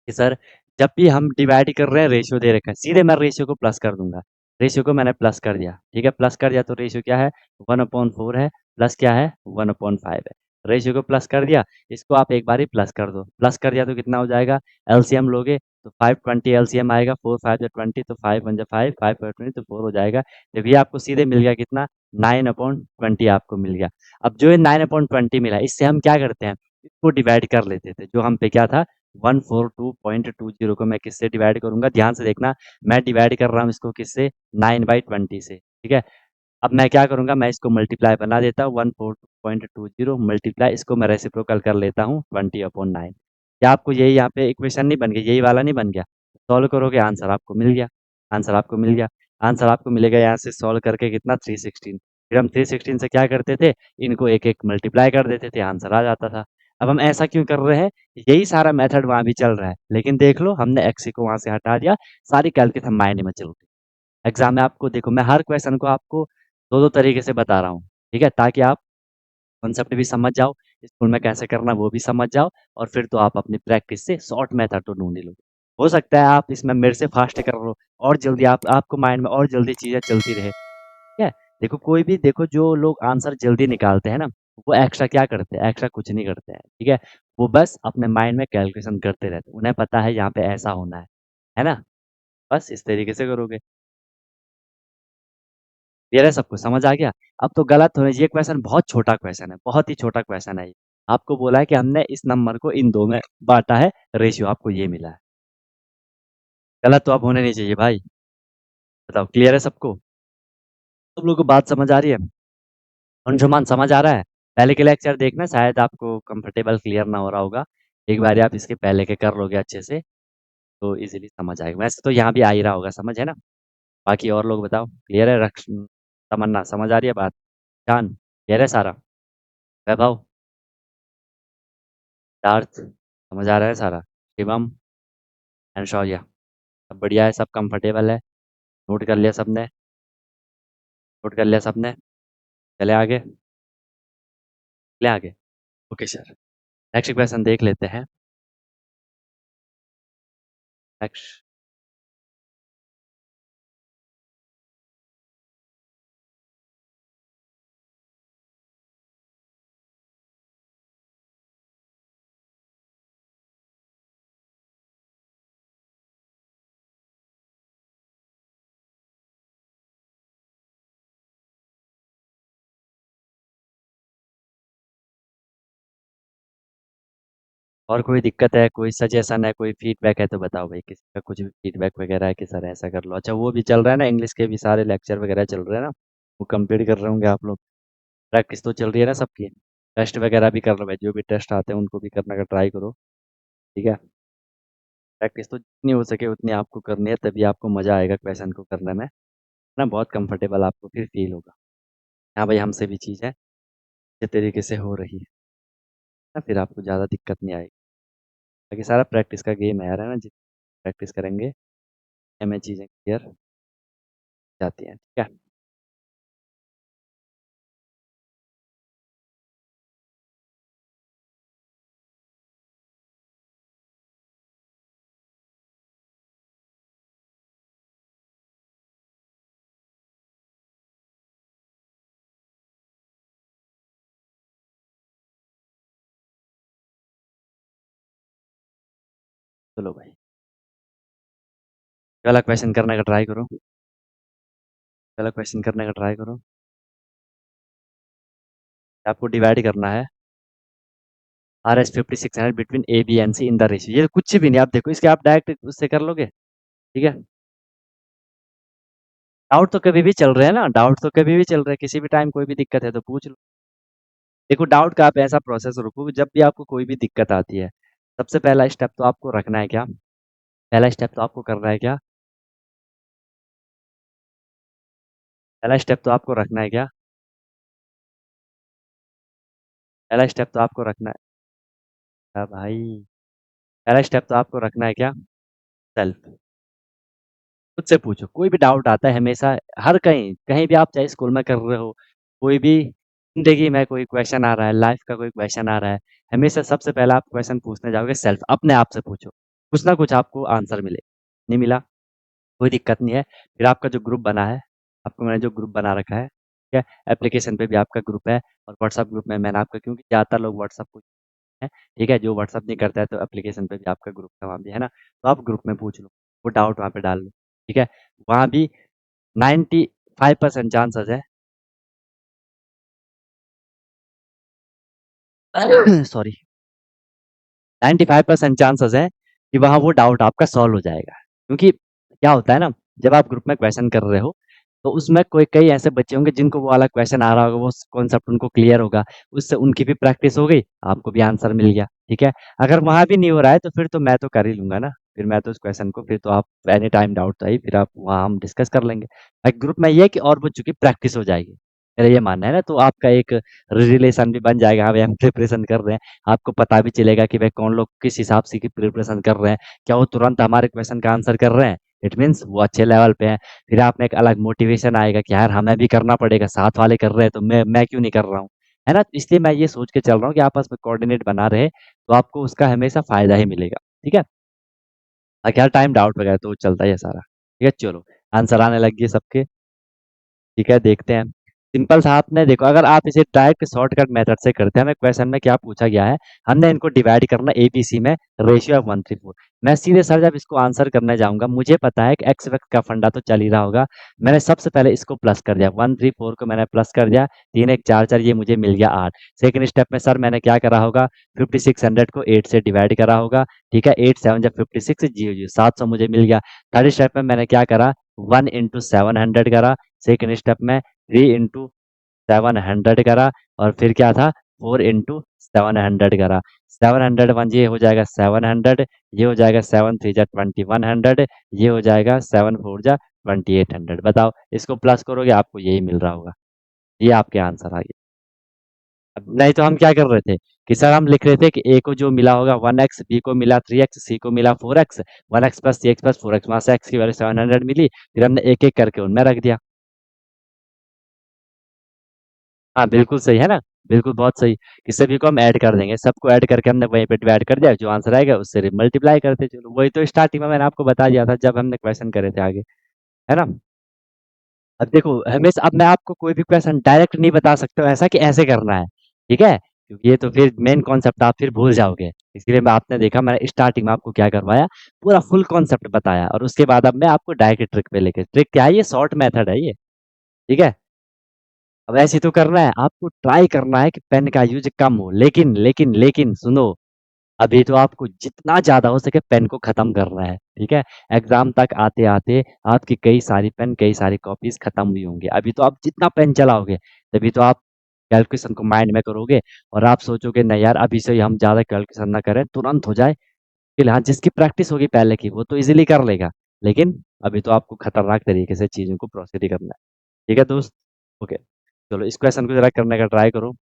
कि सर जब भी हम डिवाइड कर रहे हैं, रेशियो दे रखा है, सीधे मैं रेशियो को प्लस कर दूंगा। रेशियो को मैंने प्लस कर दिया, ठीक है, प्लस कर दिया, तो रेशियो क्या है, 1/4 है, प्लस क्या है, 1/5 है। रेशियो को प्लस कर दिया, इसको आप एक बार ही प्लस कर दो, प्लस कर दिया तो कितना हो जाएगा, एलसीएम लोगे तो 520 एलसीएम आएगा, 4 5 20, तो 5 1 5, 5 20 तो 4 हो जाएगा। जब ये आपको सीधे मिल गया कितना, 9/20 आपको मिल गया। अब जो ये 9/20 मिला, इससे हम क्या करते हैं, इसको डिवाइड कर लेते थे, जो हम पे क्या था, 142.20 को मैं किससे डिवाइड करूंगा, ध्यान से देखना, मैं डिवाइड कर रहा हूँ इसको किससे, 9/20 से, ठीक है। अब मैं क्या करूंगा, मैं इसको मल्टीप्लाई बना देता हूँ, 142.20 मल्टीप्लाई, इसको मैं रेसिप्रोकल कर लेता हूँ 20/9। क्या आपको यही यहाँ पे इक्वेशन नहीं बन गया, यही वाला नहीं बन गया, सॉल्व करोगे आंसर आपको मिल गया, आंसर आपको मिल गया। आंसर आपको मिलेगा यहाँ से सॉल्व करके कितना, 316। फिर हम 316 से क्या करते थे, इनको एक एक मल्टीप्लाई कर देते थे, आंसर आ जाता था। अब हम ऐसा क्यों कर रहे हैं, यही सारा मेथड वहां भी चल रहा है, लेकिन देख लो हमने एक्स को वहां से हटा दिया, सारी कैलकुलेशन मायने में चल रही है। एग्जाम में आपको देखो, मैं हर क्वेश्चन को आपको दो दो तरीके से बता रहा हूँ, ठीक है, ताकि आप कॉन्सेप्ट भी समझ जाओ, स्कूल में कैसे करना वो भी समझ जाओ, और फिर तो आप अपनी प्रैक्टिस से शॉर्ट मेथड तो ढूंढ ही लो। हो सकता है आप इसमें मेरे से फास्ट कर लो, और जल्दी आपको माइंड में और जल्दी चीजें चलती रहे, ठीक है। देखो कोई भी, देखो जो लोग आंसर जल्दी निकालते हैं ना, वो एक्स्ट्रा क्या करते हैं, एक्स्ट्रा कुछ नहीं करते हैं, ठीक है। वो बस अपने माइंड में कैलकुलेशन करते रहते हैं, उन्हें पता है यहाँ पे ऐसा होना है ना, बस इस तरीके से करोगे। क्लियर है, सबको समझ आ गया। अब तो गलत होने, ये क्वेश्चन बहुत छोटा क्वेश्चन है, बहुत ही छोटा क्वेश्चन है ये। आपको बोला है कि हमने इस नंबर को इन दो में बांटा है, रेशियो आपको ये मिला है, गलत तो अब होने नहीं चाहिए भाई। बताओ क्लियर है सबको, सब लोगों को बात समझ आ रही है, अंशुमान समझ आ रहा है। पहले के लेक्चर देखना, शायद आपको कंफर्टेबल क्लियर ना हो रहा होगा, एक बार आप इसके पहले के कर लोगे अच्छे से, तो इजीली समझ आएगा। वैसे तो यहाँ भी आ ही रहा होगा समझ, है ना। बाकी और लोग बताओ, क्लियर है, रक्ष तमन्ना समझ आ रही है बात, जान क्लियर है सारा, वैभव, सिद्धार्थ समझ आ रहा है सारा, शिवम एंड शौर्य, सब बढ़िया है, सब कंफर्टेबल है, नोट कर लिया सबने, नोट कर लिया सबने, चले आगे, चले आगे, ओके सर। नेक्स्ट क्वेश्चन देख लेते हैं, नेक्स्ट। और कोई दिक्कत है, कोई सजेशन है, कोई फीडबैक है तो बताओ भाई, किसी का कुछ भी फीडबैक वगैरह है कि सर ऐसा कर लो। अच्छा वो भी चल रहा है ना, इंग्लिश के भी सारे लेक्चर वगैरह चल रहे हैं ना, वो कंप्लीट कर रहे होंगे आप लोग, प्रैक्टिस तो चल रही है ना सबकी, टेस्ट वगैरह भी कर लो भाई, जो भी टेस्ट आते हैं उनको भी करने का ट्राई करो, ठीक है। प्रैक्टिस तो जितनी हो सके उतनी आपको करनी है, तभी आपको मज़ा आएगा क्वेश्चन को करने में, है ना, बहुत कंफर्टेबल आपको फिर फील होगा, हाँ भाई हमसे भी चीज़ है अच्छे तरीके से हो रही है ना, फिर आपको ज़्यादा दिक्कत नहीं आएगी। बाकी सारा प्रैक्टिस का गेम है यार, है ना, जितनी प्रैक्टिस करेंगे हमें चीज़ें क्लियर जाती हैं, ठीक है। चलो भाई, ये वाला क्वेश्चन करने का ट्राई करो, ये वाला क्वेश्चन करने का ट्राई करो। आपको डिवाइड करना है RS 5600 between A B and C in the ratio. ये कुछ भी नहीं, आप देखो इसके, आप डायरेक्ट उससे कर लोगे। ठीक है, डाउट तो कभी भी चल रहे हैं ना, डाउट तो कभी भी चल रहे हैं, किसी भी टाइम कोई भी दिक्कत है तो पूछ लो। देखो डाउट का आप ऐसा प्रोसेस रखो, जब भी आपको कोई भी दिक्कत आती है, सबसे पहला स्टेप तो आपको रखना है क्या, पहला स्टेप तो आपको करना है क्या, पहला स्टेप तो आपको रखना है क्या, पहला स्टेप तो आपको रखना है क्या भाई, पहला स्टेप तो आपको रखना है क्या, सेल्फ। खुद से पूछो, कोई भी डाउट आता है हमेशा, हर कहीं कहीं भी, आप चाहे स्कूल में कर रहे हो, कोई भी जिंदगी में कोई क्वेश्चन आ रहा है, लाइफ का कोई क्वेश्चन आ रहा है, हमेशा सबसे पहला आप क्वेश्चन पूछने जाओगे सेल्फ, अपने आप से पूछो, कुछ ना कुछ आपको आंसर मिले। नहीं मिला, कोई दिक्कत नहीं है। फिर आपका जो ग्रुप बना है, आपको मैंने जो ग्रुप बना रखा है, ठीक है, एप्लीकेशन पे भी आपका ग्रुप है, और व्हाट्सएप ग्रुप में मैंने आपका, क्योंकि ज़्यादातर लोग व्हाट्सएप को है, ठीक है, जो व्हाट्सएप नहीं करता है तो एप्लीकेशन पे भी आपका ग्रुप है, वहाँ भी है ना, तो आप ग्रुप में पूछ लो, वो डाउट वहाँ पे डाल लो। ठीक है, वहाँ भी 95% चांसेस है सॉरी, 95% चांसेस है कि वहाँ वो डाउट आपका सॉल्व हो जाएगा। क्योंकि क्या होता है ना, जब आप ग्रुप में क्वेश्चन कर रहे हो, तो उसमें कोई कई ऐसे बच्चे होंगे जिनको वो वाला क्वेश्चन आ रहा होगा, वो कॉन्सेप्ट उनको क्लियर होगा, उससे उनकी भी प्रैक्टिस हो गई, आपको भी आंसर मिल गया। ठीक है, अगर वहाँ भी नहीं हो रहा है तो फिर तो मैं तो कर ही लूंगा ना, फिर मैं तो उस क्वेश्चन को, फिर तो आप एनी टाइम डाउट तो आई, फिर आप वहाँ हम डिस्कस कर लेंगे। ग्रुप में ये है कि और बच्चों की प्रैक्टिस हो जाएगी, मेरा ये मानना है ना, तो आपका एक रिलेशन भी बन जाएगा, हाँ भाई हम प्रिपरेशन कर रहे हैं, आपको पता भी चलेगा कि भाई कौन लोग किस हिसाब से की प्रिपरेशन कर रहे हैं, क्या वो तुरंत हमारे क्वेश्चन का आंसर कर रहे हैं, इट मीन्स वो अच्छे लेवल पे हैं। फिर आप में एक अलग मोटिवेशन आएगा कि यार हमें भी करना पड़ेगा, साथ वाले कर रहे हैं तो मैं क्यों नहीं कर रहा हूँ, है ना, इसलिए मैं ये सोच के चल रहा हूँ कि आपस में कोऑर्डिनेट बना रहे, तो आपको उसका हमेशा फायदा ही मिलेगा। ठीक है, क्या टाइम डाउट वगैरह तो चलता ही है सारा। ठीक है, चलो आंसर आने लग गए सबके। ठीक है, देखते हैं। सिंपल सा, आपने देखो, अगर आप इसे डायरेक्ट शॉर्टकट मेथड से करते हैं, हमें क्वेश्चन में क्या पूछा गया है, हमने इनको डिवाइड करना एबीसी में, रेशियो ऑफ 1:4। मैं सीधे सर जब इसको आंसर करने जाऊंगा, मुझे पता है कि एक्स वक्त का फंडा तो चल ही रहा होगा, मैंने सबसे पहले इसको प्लस कर दिया, 134 को मैंने प्लस कर दिया, 3 1 4 4, ये मुझे मिल गया 8। सेकंड स्टेप में सर मैंने क्या करा होगा, 5600 को 8 से डिवाइड करा होगा। ठीक है, 8 7 जब 56 जीरो जीरो 700 मुझे मिल गया। थर्ड स्टेप में मैंने क्या करा, 1 into 700 करा। सेकंड स्टेप में 3 into 700 करा, और फिर क्या था, 4 into 700 करा। 701 ये हो जाएगा 700, ये हो जाएगा 7 3 जा 2100, ये हो जाएगा 7 4 जा 2800। बताओ, इसको प्लस करोगे आपको यही मिल रहा होगा, ये आपके आंसर आ गए। अब नहीं तो हम क्या कर रहे थे कि सर हम लिख रहे थे कि ए को जो मिला होगा 1x, बी को मिला 3x, सी को मिला 4x, 1x प्लस सी एक्स प्लस 4x, वहां से एक्स की वैल्यू 700 मिली, फिर हमने एक एक करके उनमें रख दिया। हाँ बिल्कुल सही है ना, बिल्कुल बहुत सही, कि सभी को हम ऐड कर देंगे, सबको ऐड करके हमने वहीं पे डिवाइड कर दिया, जो आंसर आएगा उससे मल्टीप्लाई करते चलो, वही तो स्टार्टिंग में मैंने आपको बता दिया था जब हमने क्वेश्चन करे थे आगे, है ना। अब देखो हमेशा, अब मैं आपको कोई भी क्वेश्चन डायरेक्ट नहीं बता सकता हूँ ऐसा कि ऐसे करना है, ठीक है, क्योंकि ये तो फिर मेन कॉन्सेप्ट आप फिर भूल जाओगे। इसलिए मैं, आपने देखा मैंने स्टार्टिंग में आपको क्या करवाया, पूरा फुल कॉन्सेप्ट बताया, और उसके बाद अब मैं आपको डायरेक्ट ट्रिक पे लेके, ट्रिक क्या है, ये शॉर्ट मेथड है ये। ठीक है, अब ऐसे तो करना है, आपको ट्राई करना है कि पेन का यूज कम हो, लेकिन लेकिन लेकिन सुनो, अभी तो आपको जितना ज्यादा हो सके पेन को खत्म करना है। ठीक है, एग्जाम तक आते आते आपकी कई सारी पेन, कई सारी कॉपीज खत्म हुई होंगी, अभी तो आप जितना पेन चलाओगे, तभी तो आप कैलकुलेशन को माइंड में करोगे, और आप सोचोगे नहीं यार अभी से ही हम ज्यादा कैलकुलेशन ना करें, तुरंत हो जाए। फिलहाल जिसकी प्रैक्टिस होगी पहले की वो तो इजीली कर लेगा, लेकिन अभी तो आपको खतरनाक तरीके से चीजों को प्रोसीड ही करना है। ठीक है दोस्त, ओके, चलो इस क्वेश्चन को जरा करने का ट्राई करो।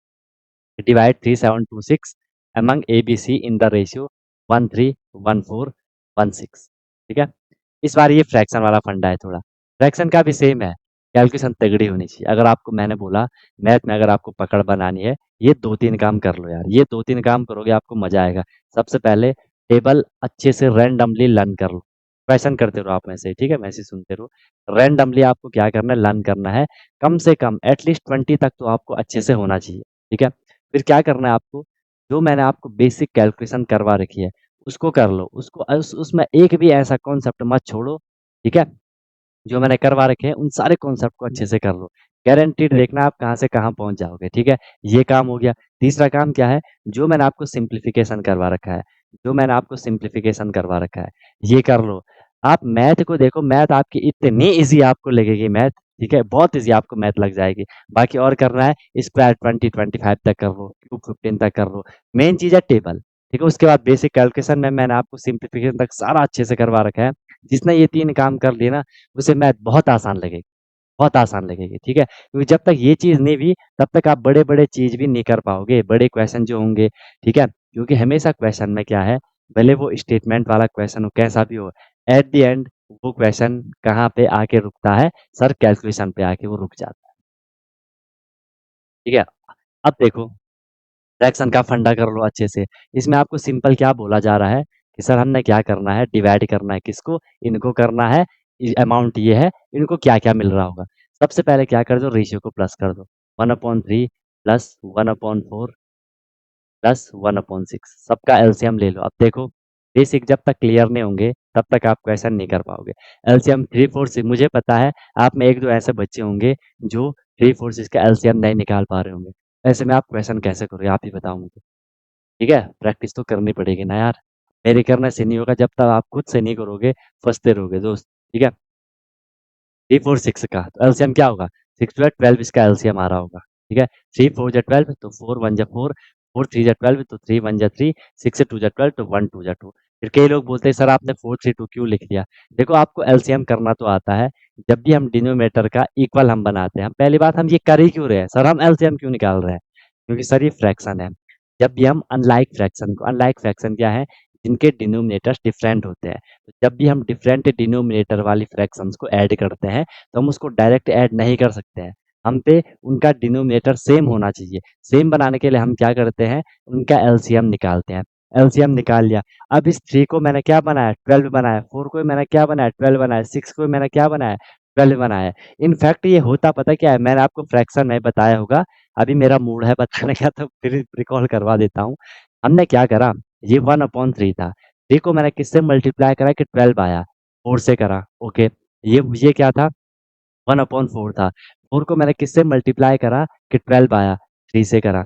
Divide 3726 among ABC in the ratio 13 14 16। ठीक है, इस बार ये फ्रैक्शन वाला फंडा है थोड़ा, फ्रैक्शन का भी सेम है, कैलकुलेशन तगड़ी होनी चाहिए। अगर आपको मैंने बोला मैथ में अगर आपको पकड़ बनानी है, ये 2 3 काम कर लो यार, ये 2 3 काम करोगे आपको मजा आएगा। सबसे पहले टेबल अच्छे से रैंडमली लर्न कर लो, क्वेश्चन करते रहो आप में से, ठीक है, मैसेज सुनते रहो, रैंडमली आपको क्या करना है, लर्न करना है, कम से कम एटलीस्ट 20 तक तो आपको अच्छे से होना चाहिए। ठीक है, फिर क्या करना है आपको, जो मैंने आपको बेसिक कैलकुलेशन करवा रखी है, उसको कर लो, उसको उसमें एक भी ऐसा कॉन्सेप्ट मत छोड़ो, ठीक है? जो मैंने करवा रखे हैं उन सारे कॉन्सेप्ट को अच्छे से कर लो। गारंटीड देखना आप कहाँ से कहाँ पहुँच जाओगे, ठीक है? ये काम हो गया। तीसरा काम क्या है? जो मैंने आपको सिंप्लीफिकेशन करवा रखा है, जो मैंने आपको सिंप्लीफिकेशन करवा रखा है, ये कर लो। आप मैथ को देखो, मैथ आपकी इतनी ईज़ी आपको लगेगी मैथ, ठीक है? बहुत ईज़ी आपको मैथ लग जाएगी। बाकी और करना है स्क्वायर 20-25 तक कर लो, क्यूब 15 तक कर लो। मेन चीज़ है टेबल, ठीक है? उसके बाद बेसिक कैलकुलेशन में मैंने आपको सिंप्लीफिकेशन तक सारा अच्छे से करवा रखा है। जिसने ये 3 काम कर लिए ना उसे मैथ बहुत आसान लगेगी, बहुत आसान लगेगी, ठीक है? क्योंकि जब तक ये चीज़ नहीं हुई, तब तक आप बड़े-बड़े चीज़ भी नहीं कर पाओगे, बड़े क्वेश्चन जो होंगे, ठीक है? क्योंकि हमेशा क्वेश्चन में क्या है, भले वो स्टेटमेंट वाला क्वेश्चन हो, कैसा भी हो, एट द एंड वो क्वेश्चन कहाँ पे आके रुकता है? सर कैलकुलेशन पे आके वो रुक जाता है, ठीक है? अब देखो फ्रैक्शन का फंडा कर लो अच्छे से। इसमें आपको सिंपल क्या बोला जा रहा है कि सर हमने क्या करना है, डिवाइड करना है किसको? इनको करना है, अमाउंट ये है, इनको क्या-क्या मिल रहा होगा। सबसे पहले क्या कर दो, रेशियो को प्लस कर दो। 1/3 प्लस 1/4 प्लस 1/6 सबका एलसीएम ले लो। अब देखो बेसिक जब तक क्लियर नहीं होंगे तब तक आप क्वेश्चन नहीं कर पाओगे। एलसीएम 3/4 मुझे पता है आप में 1-2 ऐसे बच्चे होंगे जो 3/4 का एलसीएम नहीं निकाल पा रहे होंगे। ऐसे में आप क्वेश्चन कैसे करोगे? आप ही बताओ मुझे। ठीक है? प्रैक्टिस तो करनी पड़ेगी ना यार। मेरे करने से नहीं होगा, जब तक आप खुद से नहीं करोगे, फँसते रहोगे दोस्त, ठीक है? 3 4 6 का तो एलसीएम क्या होगा? 6 2 12 इसका एलसीएम आ रहा होगा, ठीक है? 3 4 जा 12 तो 4 1 जा 4, 4 3 जा 12 तो 3 1 जा 3, 6 2 जा 12 तो 1 2 जा 2। फिर कई लोग बोलते हैं सर आपने 4 3 2 क्यों लिख दिया? देखो आपको एलसीएम करना तो आता है, जब भी हम डिनोमिनेटर का इक्वल हम बनाते हैं, पहली बात हम ये कर ही क्यों रहे हैं? सर हम एलसीएम क्यों निकाल रहे हैं? क्योंकि सर ये फ्रैक्शन है। जब भी हम अनलाइक फ्रैक्शन क्या है? जिनके डिनोमिनेटर्स डिफरेंट होते हैं। तो जब भी हम डिफरेंट डिनोमिनेटर वाली फ्रैक्शंस को ऐड करते हैं तो हम उसको डायरेक्ट ऐड नहीं कर सकते हैं। हम पे उनका डिनोमिनेटर सेम होना चाहिए। सेम बनाने के लिए हम क्या करते हैं? उनका एलसीएम निकालते हैं। एलसीएम निकाल लिया। अब इस 3 को मैंने क्या बनाया? 12 बनाया। 4 को मैंने क्या बनाया? 12 बनाया। 6 को मैंने क्या बनाया? 12 बनाया। इनफैक्ट ये होता पता क्या है? मैंने आपको फ्रैक्शन में बताया होगा। अभी मेरा मूड है बताने का तो फिर रिकॉल करवा देता हूँ। हमने क्या करा? ये 1/3 था। 3 को मैंने किससे मल्टीप्लाई करा कि 12 आया, 4 से करा, ओके। ये क्या था? 1/4 था। 4 को मैंने किससे मल्टीप्लाई करा कि 12 आया, 3 से करा।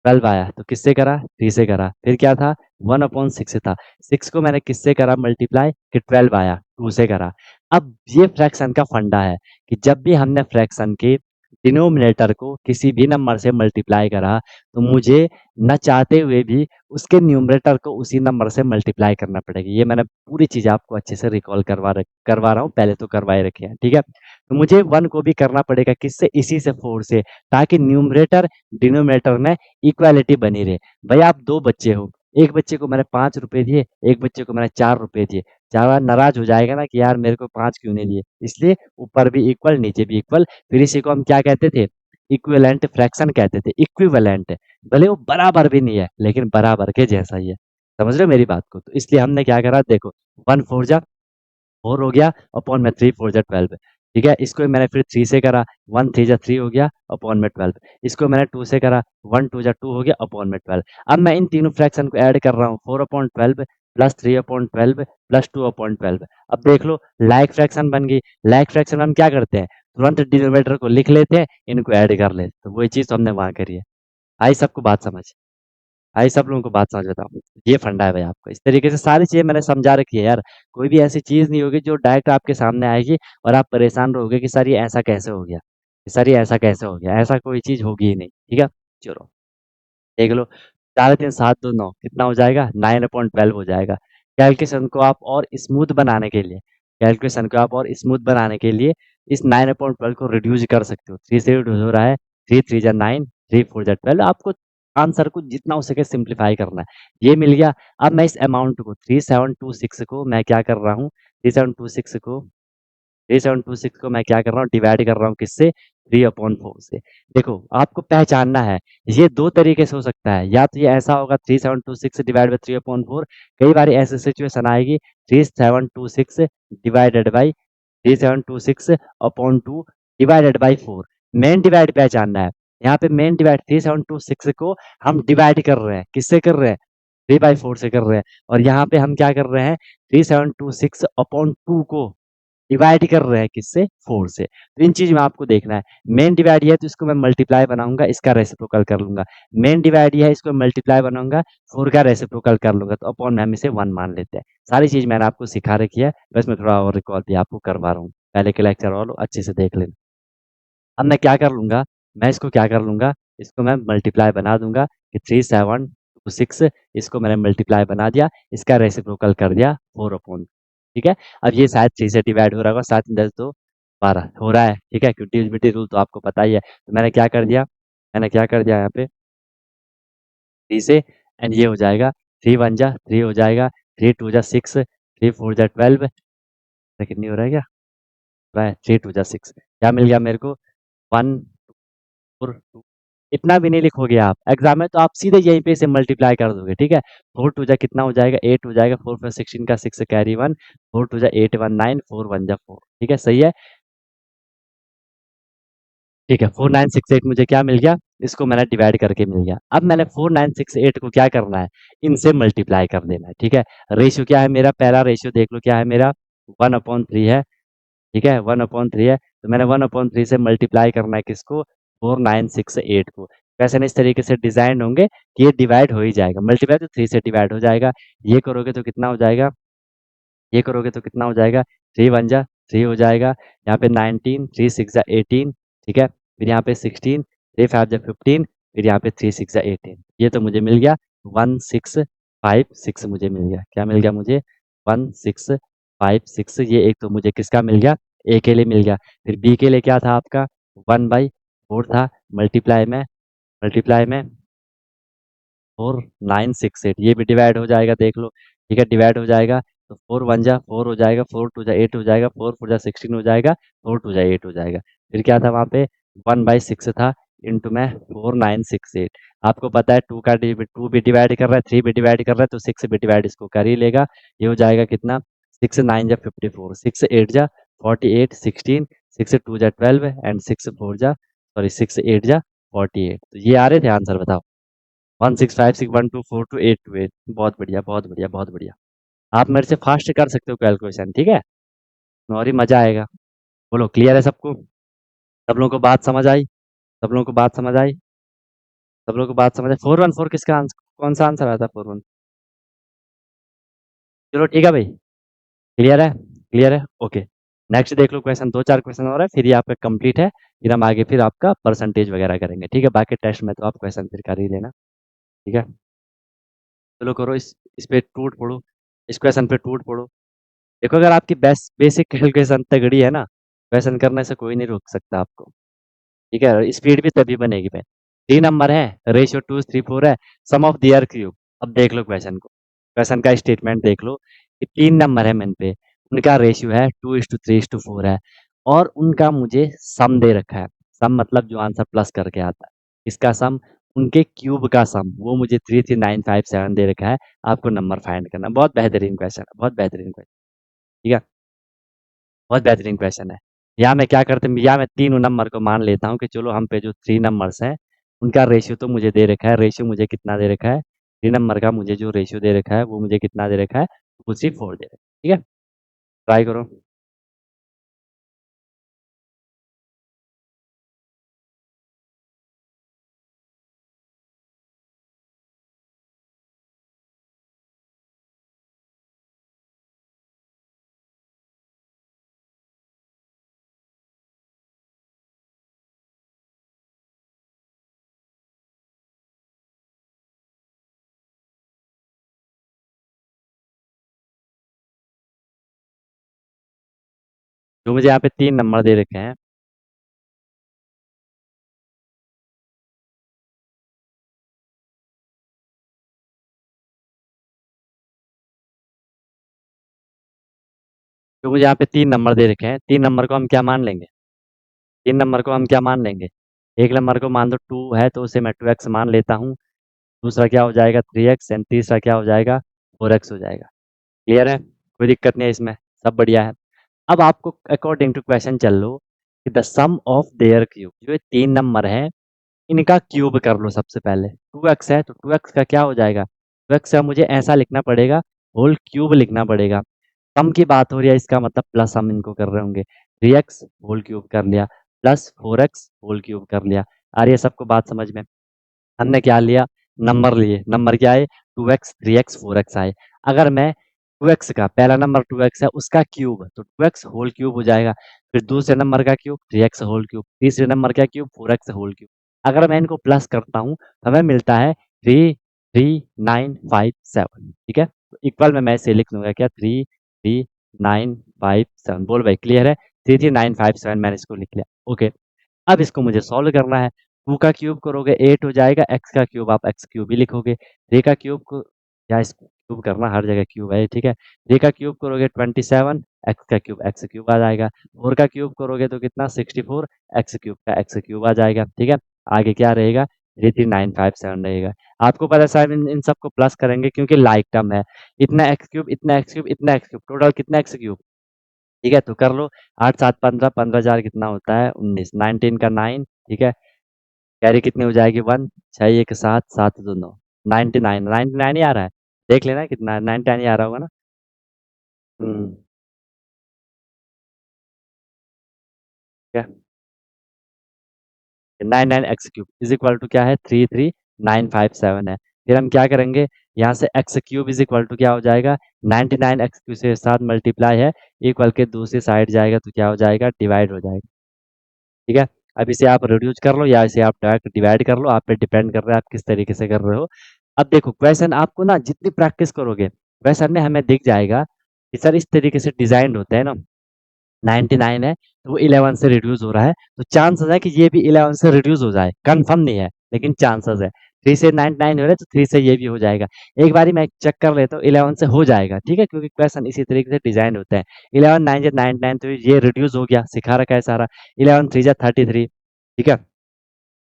12 आया तो किससे करा? 3 से करा। फिर क्या था? 1/6 था। 6 को मैंने किससे करा मल्टीप्लाई कि 12 आया, 2 से करा। अब ये फ्रैक्शन का फंडा है कि जब भी हमने फ्रैक्शन के डिनोमिनेटर को किसी भी नंबर से मल्टीप्लाई करा, तो मुझे ना चाहते हुए भी उसके न्यूमरेटर को उसी नंबर से मल्टीप्लाई करना पड़ेगा। ये मैंने पूरी चीज़ आपको अच्छे से रिकॉल करवा रहा हूँ, पहले तो करवा ही रखे हैं, ठीक है? तो मुझे 1 को भी करना पड़ेगा किससे? इसी से 4 से, ताकि न्यूमरेटर डिनोमिनेटर में इक्वालिटी बनी रहे। भाई आप 2 बच्चे हो, एक बच्चे को मैंने ₹5 दिए, एक बच्चे को मैंने ₹4 दिए। ज़्यादा नाराज़ हो जाएगा ना कि यार मेरे को 5 क्यों नहीं दिए? इसलिए ऊपर भी इक्वल, नीचे भी इक्वल। फिर इसी को हम क्या कहते थे? इक्विवेलेंट फ्रैक्शन कहते थे, इक्विवेलेंट। भले वो बराबर भी नहीं है, लेकिन बराबर के जैसा ही है। समझ रहे हो मेरी बात को? तो इसलिए हमने क्या करा देखो 1 4 जा 4 हो गया अपॉन में 3 4 जा 12, ठीक है? इसको मैंने फिर 3 से करा, 1 3 जा 3 हो गया अपॉन में 12। इसको मैंने 2 से करा, 1 2 जा 2 हो गया अपॉन में 12। अब मैं इन तीनों फ्रैक्शन को ऐड कर रहा हूँ, 4/12 प्लस 3/12 प्लस 2/12। अब देख लो लाइक फ्रैक्शन बन गई। लाइक फ्रैक्शन हम क्या करते हैं? तुरंत डिनोमिनेटर को लिख लेते हैं, इनको ऐड कर लेते हैं। तो वही चीज़ तो हमने वहाँ करी है। आई सबको बात समझ? आई सब लोगों को बात समझ में आता। ये फंडा है भाई आपका। इस तरीके से सारी चीज़ें मैंने समझा रखी है यार। कोई भी ऐसी चीज़ नहीं होगी जो डायरेक्ट आपके सामने आएगी और आप परेशान रहोगे कि सर ये ऐसा कैसे हो गया? सर ये ऐसा कैसे हो गया? ऐसा कोई चीज़ होगी ही नहीं, ठीक है? चलो, देख लो 4 3 7 2 9 कितना हो जाएगा? 9/12 हो जाएगा। कैलकुलेशन को आप और स्मूथ बनाने के लिए कैलकुलेशन को आप और स्मूथ बनाने के लिए इस 9/12 को रिड्यूस कर सकते हो। 3 से रिड्यूस हो रहा है, 3 3 जा 9, 3 4 जा 12। आपको आंसर को जितना हो सके सिंप्लीफाई करना है। ये मिल गया। अब मैं इस अमाउंट को 3726 को मैं क्या कर रहा हूँ, 3726 को 3726 को मैं क्या कर रहा हूँ, डिवाइड कर रहा हूँ किससे? 3/4 से। देखो आपको पहचानना है, ये 2 तरीके से हो सकता है। या तो ये ऐसा होगा 3726 डिवाइड बाय 3/4। कई बार ऐसी सिचुएशन आएगी 3726 divided by 3726 upon 2 divided by 4। Main divide पहचानना है। यहाँ पे मेन डिवाइड 3726 को हम डिवाइड कर रहे हैं, किससे कर रहे हैं? 3/4 से कर रहे हैं और यहाँ पे हम क्या कर रहे हैं 3726/2 को डिवाइड कर रहे हैं किससे 4 से। तो इन चीज में आपको देखना है मेन डिवाइड है तो इसको मैं मल्टीप्लाई बनाऊंगा इसका रेसिप्रोकल कर लूंगा। मेन डिवाइड है इसको मल्टीप्लाई बनाऊंगा 4 का रेसिप्रोकल कर लूंगा तो अपॉन में हम इसे 1 मान लेते हैं। सारी चीज मैंने आपको सिखा रखी है बस मैं थोड़ा और रिकॉल भी आपको करवा रहा हूँ। पहले के लेक्चर और अच्छे से देख लेना। अब मैं क्या कर लूंगा मैं इसको क्या कर लूंगा इसको मैं मल्टीप्लाई बना दूंगा कि 3726 इसको मैंने मल्टीप्लाई बना दिया इसका रेसिप्रोकल कर दिया 4/। ठीक है। अब ये शायद 3 से डिवाइड हो रहा होगा 7 10 2 12 हो रहा है। ठीक है क्योंकि डिविजिबिलिटी रूल तो आपको पता ही है तो मैंने क्या कर दिया यहाँ पे 3 से एंड ये हो जाएगा 3 1 जा 3 हो जाएगा 3 2 जा 6 3 4 जा 12 कितनी हो रहा है क्या हो रहा है 3 2 जा 6 क्या मिल गया मेरे को 1 4 2 इतना भी नहीं लिखोगे आप एग्जाम में तो आप सीधे यहीं पे से मल्टीप्लाई कर दोगे। ठीक है 4 2 जा कितना हो जाएगा 8 हो जाएगा 4 4 16 का 6 कैरी 1 4 2 जा 8 1 9 4 1 जा 4। ठीक है सही है। ठीक है 4968 मुझे क्या मिल गया इसको मैंने डिवाइड करके मिल गया। अब मैंने 4968 को क्या करना है इनसे मल्टीप्लाई कर देना है। ठीक है रेशियो क्या है मेरा पहला रेशियो देख लो क्या है मेरा 1/3 है। ठीक है 1/3 है तो मैंने 1/3 से मल्टीप्लाई करना है किसको 4968 को। वैसे ना इस तरीके से डिजाइन होंगे कि ये डिवाइड हो ही जाएगा मल्टीप्लाई तो 3 से डिवाइड हो जाएगा। ये करोगे तो कितना हो जाएगा ये करोगे तो कितना हो जाएगा 3 1 जा 3 हो जाएगा यहाँ पे 19 3 6 जा 18। ठीक है फिर यहाँ पे 16 3 5 जा 15 फिर यहाँ पे 3 6 जा 18 ये तो मुझे मिल गया 1656 मुझे मिल गया। क्या मिल गया मुझे 1656 ये एक तो मुझे किसका मिल गया ए के लिए मिल गया। फिर बी के लिए क्या था आपका 1/4 था मल्टीप्लाई में 4968 ये भी डिवाइड हो जाएगा देख लो। ठीक है डिवाइड हो जाएगा तो 4 1 जा 4 हो जाएगा 4 2 जा 8 हो जाएगा 4 4 जा 16 हो जाएगा 4 2 जा 8 हो जाएगा। फिर क्या था वहाँ पे 1/6 था इंटू में 4968। आपको पता है 2 भी डिवाइड कर रहा है 3 भी डिवाइड कर रहा है तो 6 भी डिवाइड इसको कर ही लेगा। ये हो जाएगा कितना 6 9 जा 54 6 8 जा 48 16 6 2 जा 12 एंड 6 4 जा सॉरी 6 8 जा 48। तो ये आ रहे थे आंसर बताओ 16561242828। बहुत बढ़िया बहुत बढ़िया बहुत बढ़िया। आप मेरे से फास्ट कर सकते हो कैलकुलेशन। ठीक है और ही मजा आएगा। बोलो क्लियर है सबको सब लोगों को बात समझ आई सब लोगों को बात समझ आई सब लोगों को बात समझ आई 414 किसका आंसर कौन सा आंसर आया था 41। चलो ठीक है भाई क्लियर है ओके। नेक्स्ट देख लो क्वेश्चन 2 4 क्वेश्चन और है फिर ये आपका कंप्लीट है। फिर हम आगे फिर आपका परसेंटेज वगैरह करेंगे। ठीक है बाकी टेस्ट में तो आप क्वेश्चन फिर कर ही लेना। ठीक है चलो करो इस पे टूट पड़ो इस क्वेश्चन पे टूट पड़ो। देखो अगर आपकी बेसिक कैलकुलेशन तगड़ी है ना क्वेश्चन करने से कोई नहीं रोक सकता आपको। ठीक है स्पीड भी तभी बनेगी भाई। 3 नंबर है रेशियो 2 3 4 है सम ऑफ दियर क्यूब। अब देख लो क्वेश्चन को क्वेश्चन का स्टेटमेंट देख लो कि 3 नंबर है मेन पे उनका रेशियो है 2:3:4 है और उनका मुझे सम दे रखा है। सम मतलब जो आंसर प्लस करके आता है इसका सम उनके क्यूब का सम वो मुझे 33957 दे रखा है। आपको नंबर फाइंड करना बहुत बेहतरीन क्वेश्चन है बहुत बेहतरीन क्वेश्चन। ठीक है बहुत बेहतरीन क्वेश्चन है। यहाँ मैं क्या करते हैं यहाँ मैं तीनों नंबर को मान लेता हूँ कि चलो हम पे जो 3 नंबर्स हैं उनका रेशियो तो मुझे दे रखा है। रेशियो मुझे कितना दे रखा है 3 नंबर का मुझे जो रेशियो दे रखा है वो मुझे कितना दे रखा है 2 3 4 दे रखा है। ठीक है ट्राई करो। जो मुझे यहाँ पे 3 नंबर दे रखे हैं जो मुझे यहाँ पे 3 नंबर दे रखे हैं 3 नंबर को हम क्या मान लेंगे 3 नंबर को हम क्या मान लेंगे। एक नंबर को मान दो 2 है तो उसे मैं 2x मान लेता हूँ। दूसरा क्या हो जाएगा 3x एंड तीसरा क्या हो जाएगा 4x हो जाएगा। क्लियर है कोई दिक्कत नहीं है इसमें सब बढ़िया है। अब आपको अकॉर्डिंग टू क्वेश्चन चल लो कि the sum of their cube जो ये 3 नंबर है इनका क्यूब कर लो। सबसे पहले 2x है तो 2x का क्या हो जाएगा 2x का मुझे ऐसा लिखना पड़ेगा, होल क्यूब लिखना पड़ेगा। सम की बात हो रही है, इसका मतलब प्लस हम इनको कर रहे होंगे। 3x होल क्यूब कर लिया, प्लस 4x होल क्यूब कर लिया। आ रही है सबको बात समझ में? हमने क्या लिया? नंबर लिए। नंबर क्या आए? 2x, 3x, 4x आए। अगर मैं 2x का, पहला नंबर 2x है, उसका क्यूब, तो 2x होल क्यूब हो जाएगा। फिर दूसरे नंबर का क्यूब 3x होल क्यूब, तीसरे नंबर का क्यूब 4x होल क्यूब। अगर मैं इनको प्लस करता हूँ तो हमें मिलता है 33957। ठीक है, तो इक्वल में मैं इसे लिख दूंगा क्या? 33957। बोल भाई, क्लियर है? 33957 मैंने इसको लिख लिया। ओके, अब इसको मुझे सॉल्व करना है। 2 का क्यूब करोगे 8 हो जाएगा, x का क्यूब आप x क्यूब ही लिखोगे। 3 का क्यूब को, या इसको क्यूब करना, हर जगह क्यूब है, ठीक है। 3 का क्यूब करोगे 27, x का क्यूब x क्यूब आ जाएगा। 4 का क्यूब करोगे तो कितना? 64, x क्यूब का x क्यूब आ जाएगा। ठीक है, आगे क्या रहेगा? 33957 रहेगा। आपको पता है साहब, इन सबको प्लस करेंगे क्योंकि लाइक टर्म है। इतना एक्स क्यूब, इतना एक्स क्यूब, इतना एक्स क्यूब, टोटल कितना एक्स क्यूब? ठीक है, तो कर लो। 8 7 15, 15 4 कितना होता है? 19। 19 का 9। ठीक है, कैरी कितनी हो जाएगी? 1। 6 1 7, 7 2 9, 99। 99 ही आ रहा है, देख लेना कितना 99 ही आ रहा होगा ना। ठीक है, 99x³ इज इक्वल टू क्या है? 33957 है। फिर हम क्या करेंगे? यहाँ से x³ इज इक्वल टू क्या हो जाएगा? 99x³ से साथ मल्टीप्लाई है, इक्वल के दूसरी साइड जाएगा तो क्या हो जाएगा? डिवाइड हो जाएगा। ठीक है, अब इसे आप रिड्यूस कर लो या इसे आप डायरेक्ट डिवाइड कर लो, आप पे डिपेंड कर रहा है आप किस तरीके से कर रहे हो। अब देखो, क्वेश्चन आपको ना जितनी प्रैक्टिस करोगे क्वेश्चन में हमें दिख जाएगा कि सर इस तरीके से डिजाइन होता है ना। 99 है तो वो 11 से रिड्यूस हो रहा है, तो चांसेस है कि ये भी 11 से रिड्यूस हो जाए, कंफर्म नहीं है लेकिन चांसेस है। 3 से 99 हो रहा है तो 3 से ये भी हो जाएगा। एक बारी मैं चेक कर लेता हूँ, 11 से हो जाएगा। ठीक है, क्योंकि क्वेश्चन इसी तरीके से डिजाइन होता है। 11 9 से 99, तो ये रिड्यूस हो गया, सिखा रखा है सारा। 11 3 जा 33। ठीक है,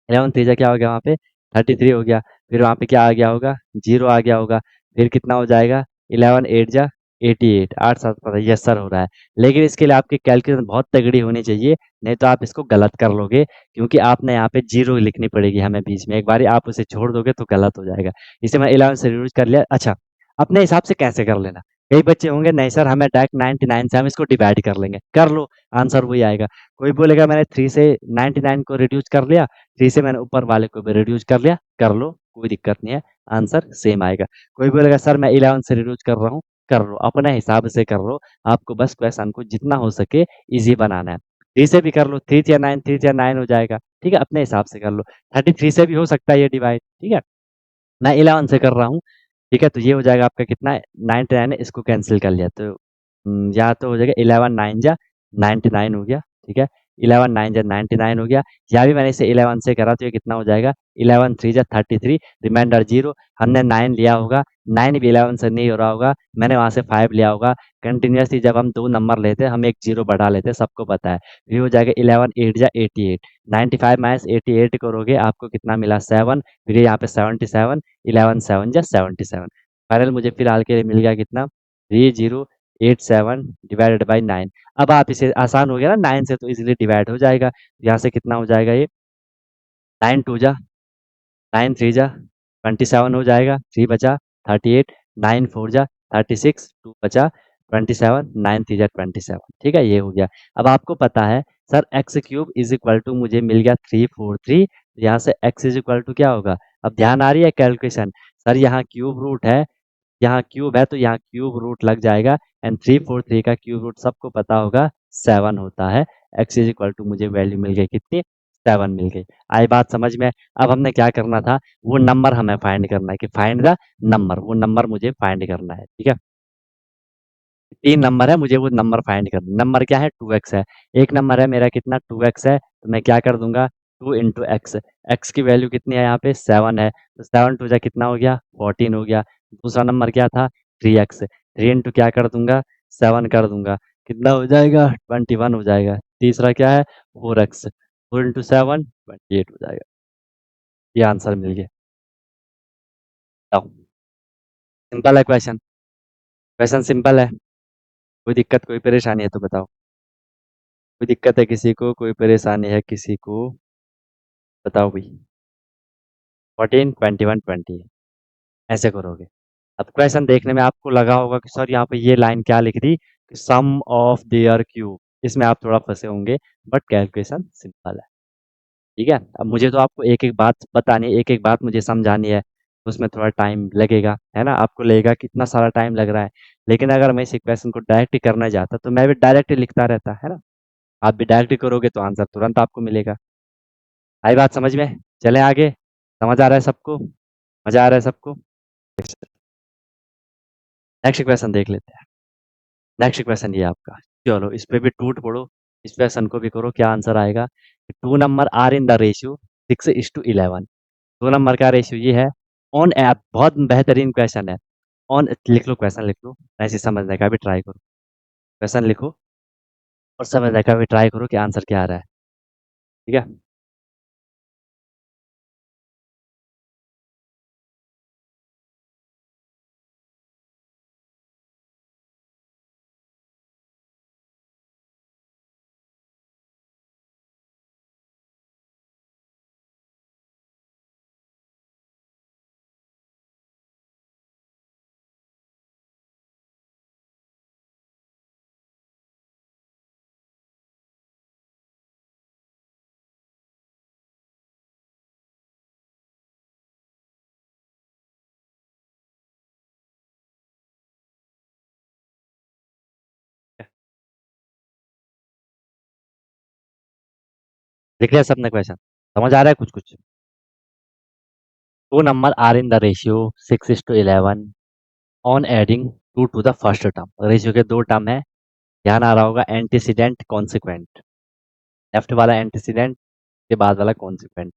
11 3 जा क्या हो गया वहाँ पे? 33 हो गया। फिर वहाँ पे क्या आ गया होगा? जीरो आ गया होगा। फिर कितना हो जाएगा? 11 8 जा 88, 8 7 पता, यस सर हो रहा है। लेकिन इसके लिए आपकी कैलकुलेशन बहुत तगड़ी होनी चाहिए, नहीं तो आप इसको गलत कर लोगे, क्योंकि आपने यहाँ पे जीरो लिखनी पड़ेगी हमें बीच में। एक बारी आप उसे छोड़ दोगे तो गलत हो जाएगा। इसे मैं 11 से रिड्यूस कर लिया। अच्छा, अपने हिसाब से कैसे कर लेना? कई बच्चे होंगे, नहीं सर हमें डायरेक्ट 99 से हम इसको डिवाइड कर लेंगे। कर लो, आंसर वही आएगा। कोई बोलेगा मैंने 3 से 99 को रिड्यूस कर लिया, 3 से मैंने ऊपर वाले को भी रिड्यूस कर लिया, कर लो, कोई दिक्कत नहीं है, आंसर सेम आएगा। कोई बोलेगा सर मैं 11 से रिड्यूस कर रहा हूँ, कर लो, अपने हिसाब से कर लो। आपको बस क्वेश्चन को जितना हो सके इजी बनाना है। 3 से भी कर लो, 3 या 9, 3 या 9 हो जाएगा। ठीक है, अपने हिसाब से कर लो। 33 से भी हो सकता है ये डिवाइड। ठीक है, मैं 11 से कर रहा हूँ। ठीक है, तो ये हो जाएगा आपका कितना? 99 है, इसको कैंसिल कर लिया तो यहाँ तो हो जाएगा 11 9 जा 99 हो गया। ठीक है, 11 9 जा 99 हो गया। यहाँ भी मैंने इसे 11 से करा तो ये कितना हो जाएगा? 11 3 जा 33, रिमाइंडर जीरो। हमने 9 लिया होगा, 9 भी 11 से नहीं हो रहा होगा, मैंने वहाँ से 5 लिया होगा। कंटिन्यूसली जब हम दो नंबर लेते हैं हम एक जीरो बढ़ा लेते हैं, सबको पता है। ये हो जाएगा 11 8 जा 88, 95 माइनस 88 करोगे आपको कितना मिला? 7। फिर यहाँ पे 77, 11 7 जा 77। फाइनल मुझे फिलहाल के लिए मिल गया कितना? 3087 डिवाइडेड बाई 9। अब आप इसे, आसान हो गया ना, 9 से तो इजीली डिवाइड हो जाएगा। यहाँ से कितना हो जाएगा ये? 9 2 जा 9 3 जा 27 हो जाएगा, 3 बचा 38, 9 4 जा 36, 2 बचा 27, 9 3 जा 27। ठीक है, ये हो गया। अब आपको पता है sir x cube is equal to मुझे मिल गया 343। यहाँ से एक्स इज इक्वल टू क्या होगा? अब ध्यान आ रही है कैलकुलेशन? सर यहाँ क्यूब रूट है, यहाँ क्यूब है तो यहाँ क्यूब रूट लग जाएगा। एंड 343 का क्यूब रूट सबको पता होगा 7 होता है। एक्स इज इक्वल टू मुझे वैल्यू मिल गई कितनी? 7 मिल गई। आई बात समझ में? अब हमने क्या करना था? वो नंबर हमें फाइंड करना है कि फाइंड द नंबर, वो नंबर मुझे फाइंड करना है। ठीक है, 3 नंबर है, मुझे वो नंबर फाइंड करना है। नंबर क्या है? 2x है। एक नंबर है मेरा कितना? 2x है, तो मैं क्या कर दूंगा? 2 इंटू एक्स। एक्स की वैल्यू कितनी है यहाँ पे? 7 है, तो 7 टू जा कितना हो गया? 14 हो गया। दूसरा नंबर क्या था? 3x। 3 इंटू क्या कर दूंगा? 7 कर दूंगा, कितना हो जाएगा? 21 हो जाएगा। तीसरा क्या है? 4x। 4 इंटू 7 28 हो जाएगा। ये आंसर मिल गया। बताओ, सिंपल है क्वेश्चन। क्वेश्चन सिंपल है, कोई दिक्कत कोई परेशानी है तो बताओ। कोई दिक्कत है किसी को? कोई परेशानी है किसी को? बताओ भाई। 14 21 20 ऐसे करोगे। अब क्वेश्चन देखने में आपको लगा होगा कि सर यहाँ पे ये लाइन क्या लिख दी कि सम ऑफ देयर क्यूब, इसमें आप थोड़ा फंसे होंगे, बट कैलकुलेशन सिंपल है। ठीक है, अब मुझे तो आपको एक एक बात बतानी है, एक एक बात मुझे समझानी है, तो उसमें थोड़ा टाइम लगेगा, है ना? आपको लगेगा कितना सारा टाइम लग रहा है, लेकिन अगर मैं इस इक्वेशन को डायरेक्ट ही करना चाहता तो मैं भी डायरेक्ट ही लिखता रहता, है ना? आप भी डायरेक्ट ही करोगे तो आंसर तुरंत आपको मिलेगा। आई बात समझ में? चले आगे। समझ आ रहा है सबको? मजा आ रहा है सबको? नेक्स्ट क्वेश्चन देख लेते हैं। नेक्स्ट क्वेश्चन ये आपका, चलो इस पे भी टूट पड़ो, इस क्वेश्चन को भी करो, क्या आंसर आएगा? Two number are in the ratio 6:11। दो नंबर का रेशियो ये है। ऑन ऐप, बहुत बेहतरीन क्वेश्चन है। ऑन लिख लो, क्वेश्चन लिख लो, ऐसे समझने का भी ट्राई करो। क्वेश्चन लिखो और समझने का भी ट्राई करो कि आंसर क्या आ रहा है। ठीक है, लिख लिया सबने क्वेश्चन? समझ आ रहा है कुछ कुछ? Two number are in the ratio 6:11 on adding two to the first term. Ratio के दो टर्म है, ध्यान आ रहा होगा, एंटीसीडेंट कॉन्सिक्वेंट। लेफ्ट वाला एंटीसीडेंट के बाद वाला कॉन्सिक्वेंट।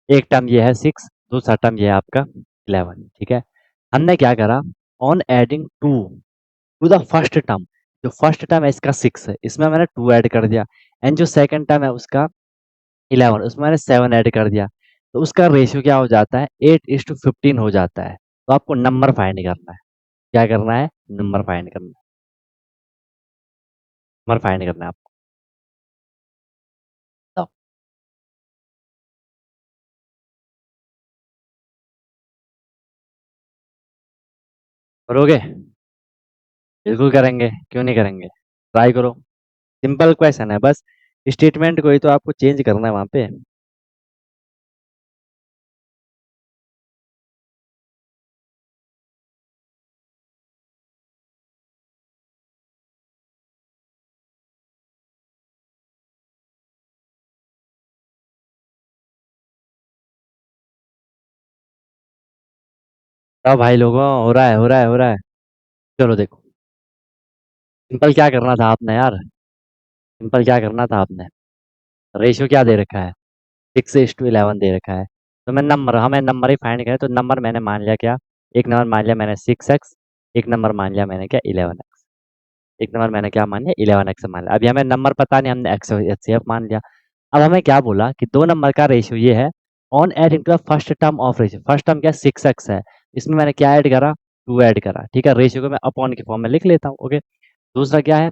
एक टर्म ये है 6, दूसरा टर्म ये है आपका 11। ठीक है, हमने क्या करा, on adding two to the first term, जो फर्स्ट टर्म है इसका 6 है, इसमें मैंने 2 ऐड कर दिया, एंड जो सेकंड टर्म है उसका 11, उसमें मैंने 7 ऐड कर दिया, तो उसका रेशियो क्या हो जाता है, 8:15 हो जाता है। तो आपको नंबर फाइंड करना है। क्या करना है? नंबर फाइंड करना है। नंबर फाइंड करना है आपको। तो करोगे? बिल्कुल करेंगे, क्यों नहीं करेंगे? ट्राई करो। सिंपल क्वेश्चन है, बस स्टेटमेंट को ही तो आपको चेंज करना है वहां पे। तो भाई लोगों, हो रहा है, हो रहा है, हो रहा है। चलो देखो, सिंपल क्या करना था आपने यार, सिंपल क्या करना था आपने, रेशियो क्या दे रखा है, 6:11 दे रखा है, तो मैं नंबर, हमें नंबर ही फाइंड करें, तो नंबर मैंने मान लिया क्या, एक नंबर मान लिया मैंने 6x, एक नंबर मान लिया मैंने क्या 11x, एक नंबर मैंने क्या मान लिया 11x मान लिया। अभी हमें नंबर पता नहीं, हमने एक्स एच सी एफ मान लिया। अब हमें क्या बोला कि दो नंबर का रेशियो ये है, on add into the first term of ratio, first term क्या 6x है, इसमें मैंने क्या ऐड करा, 2 ऐड करा। ठीक है, रेशियो को मैं अपॉन के फॉर्म में लिख लेता हूँ। ओके, दूसरा क्या है,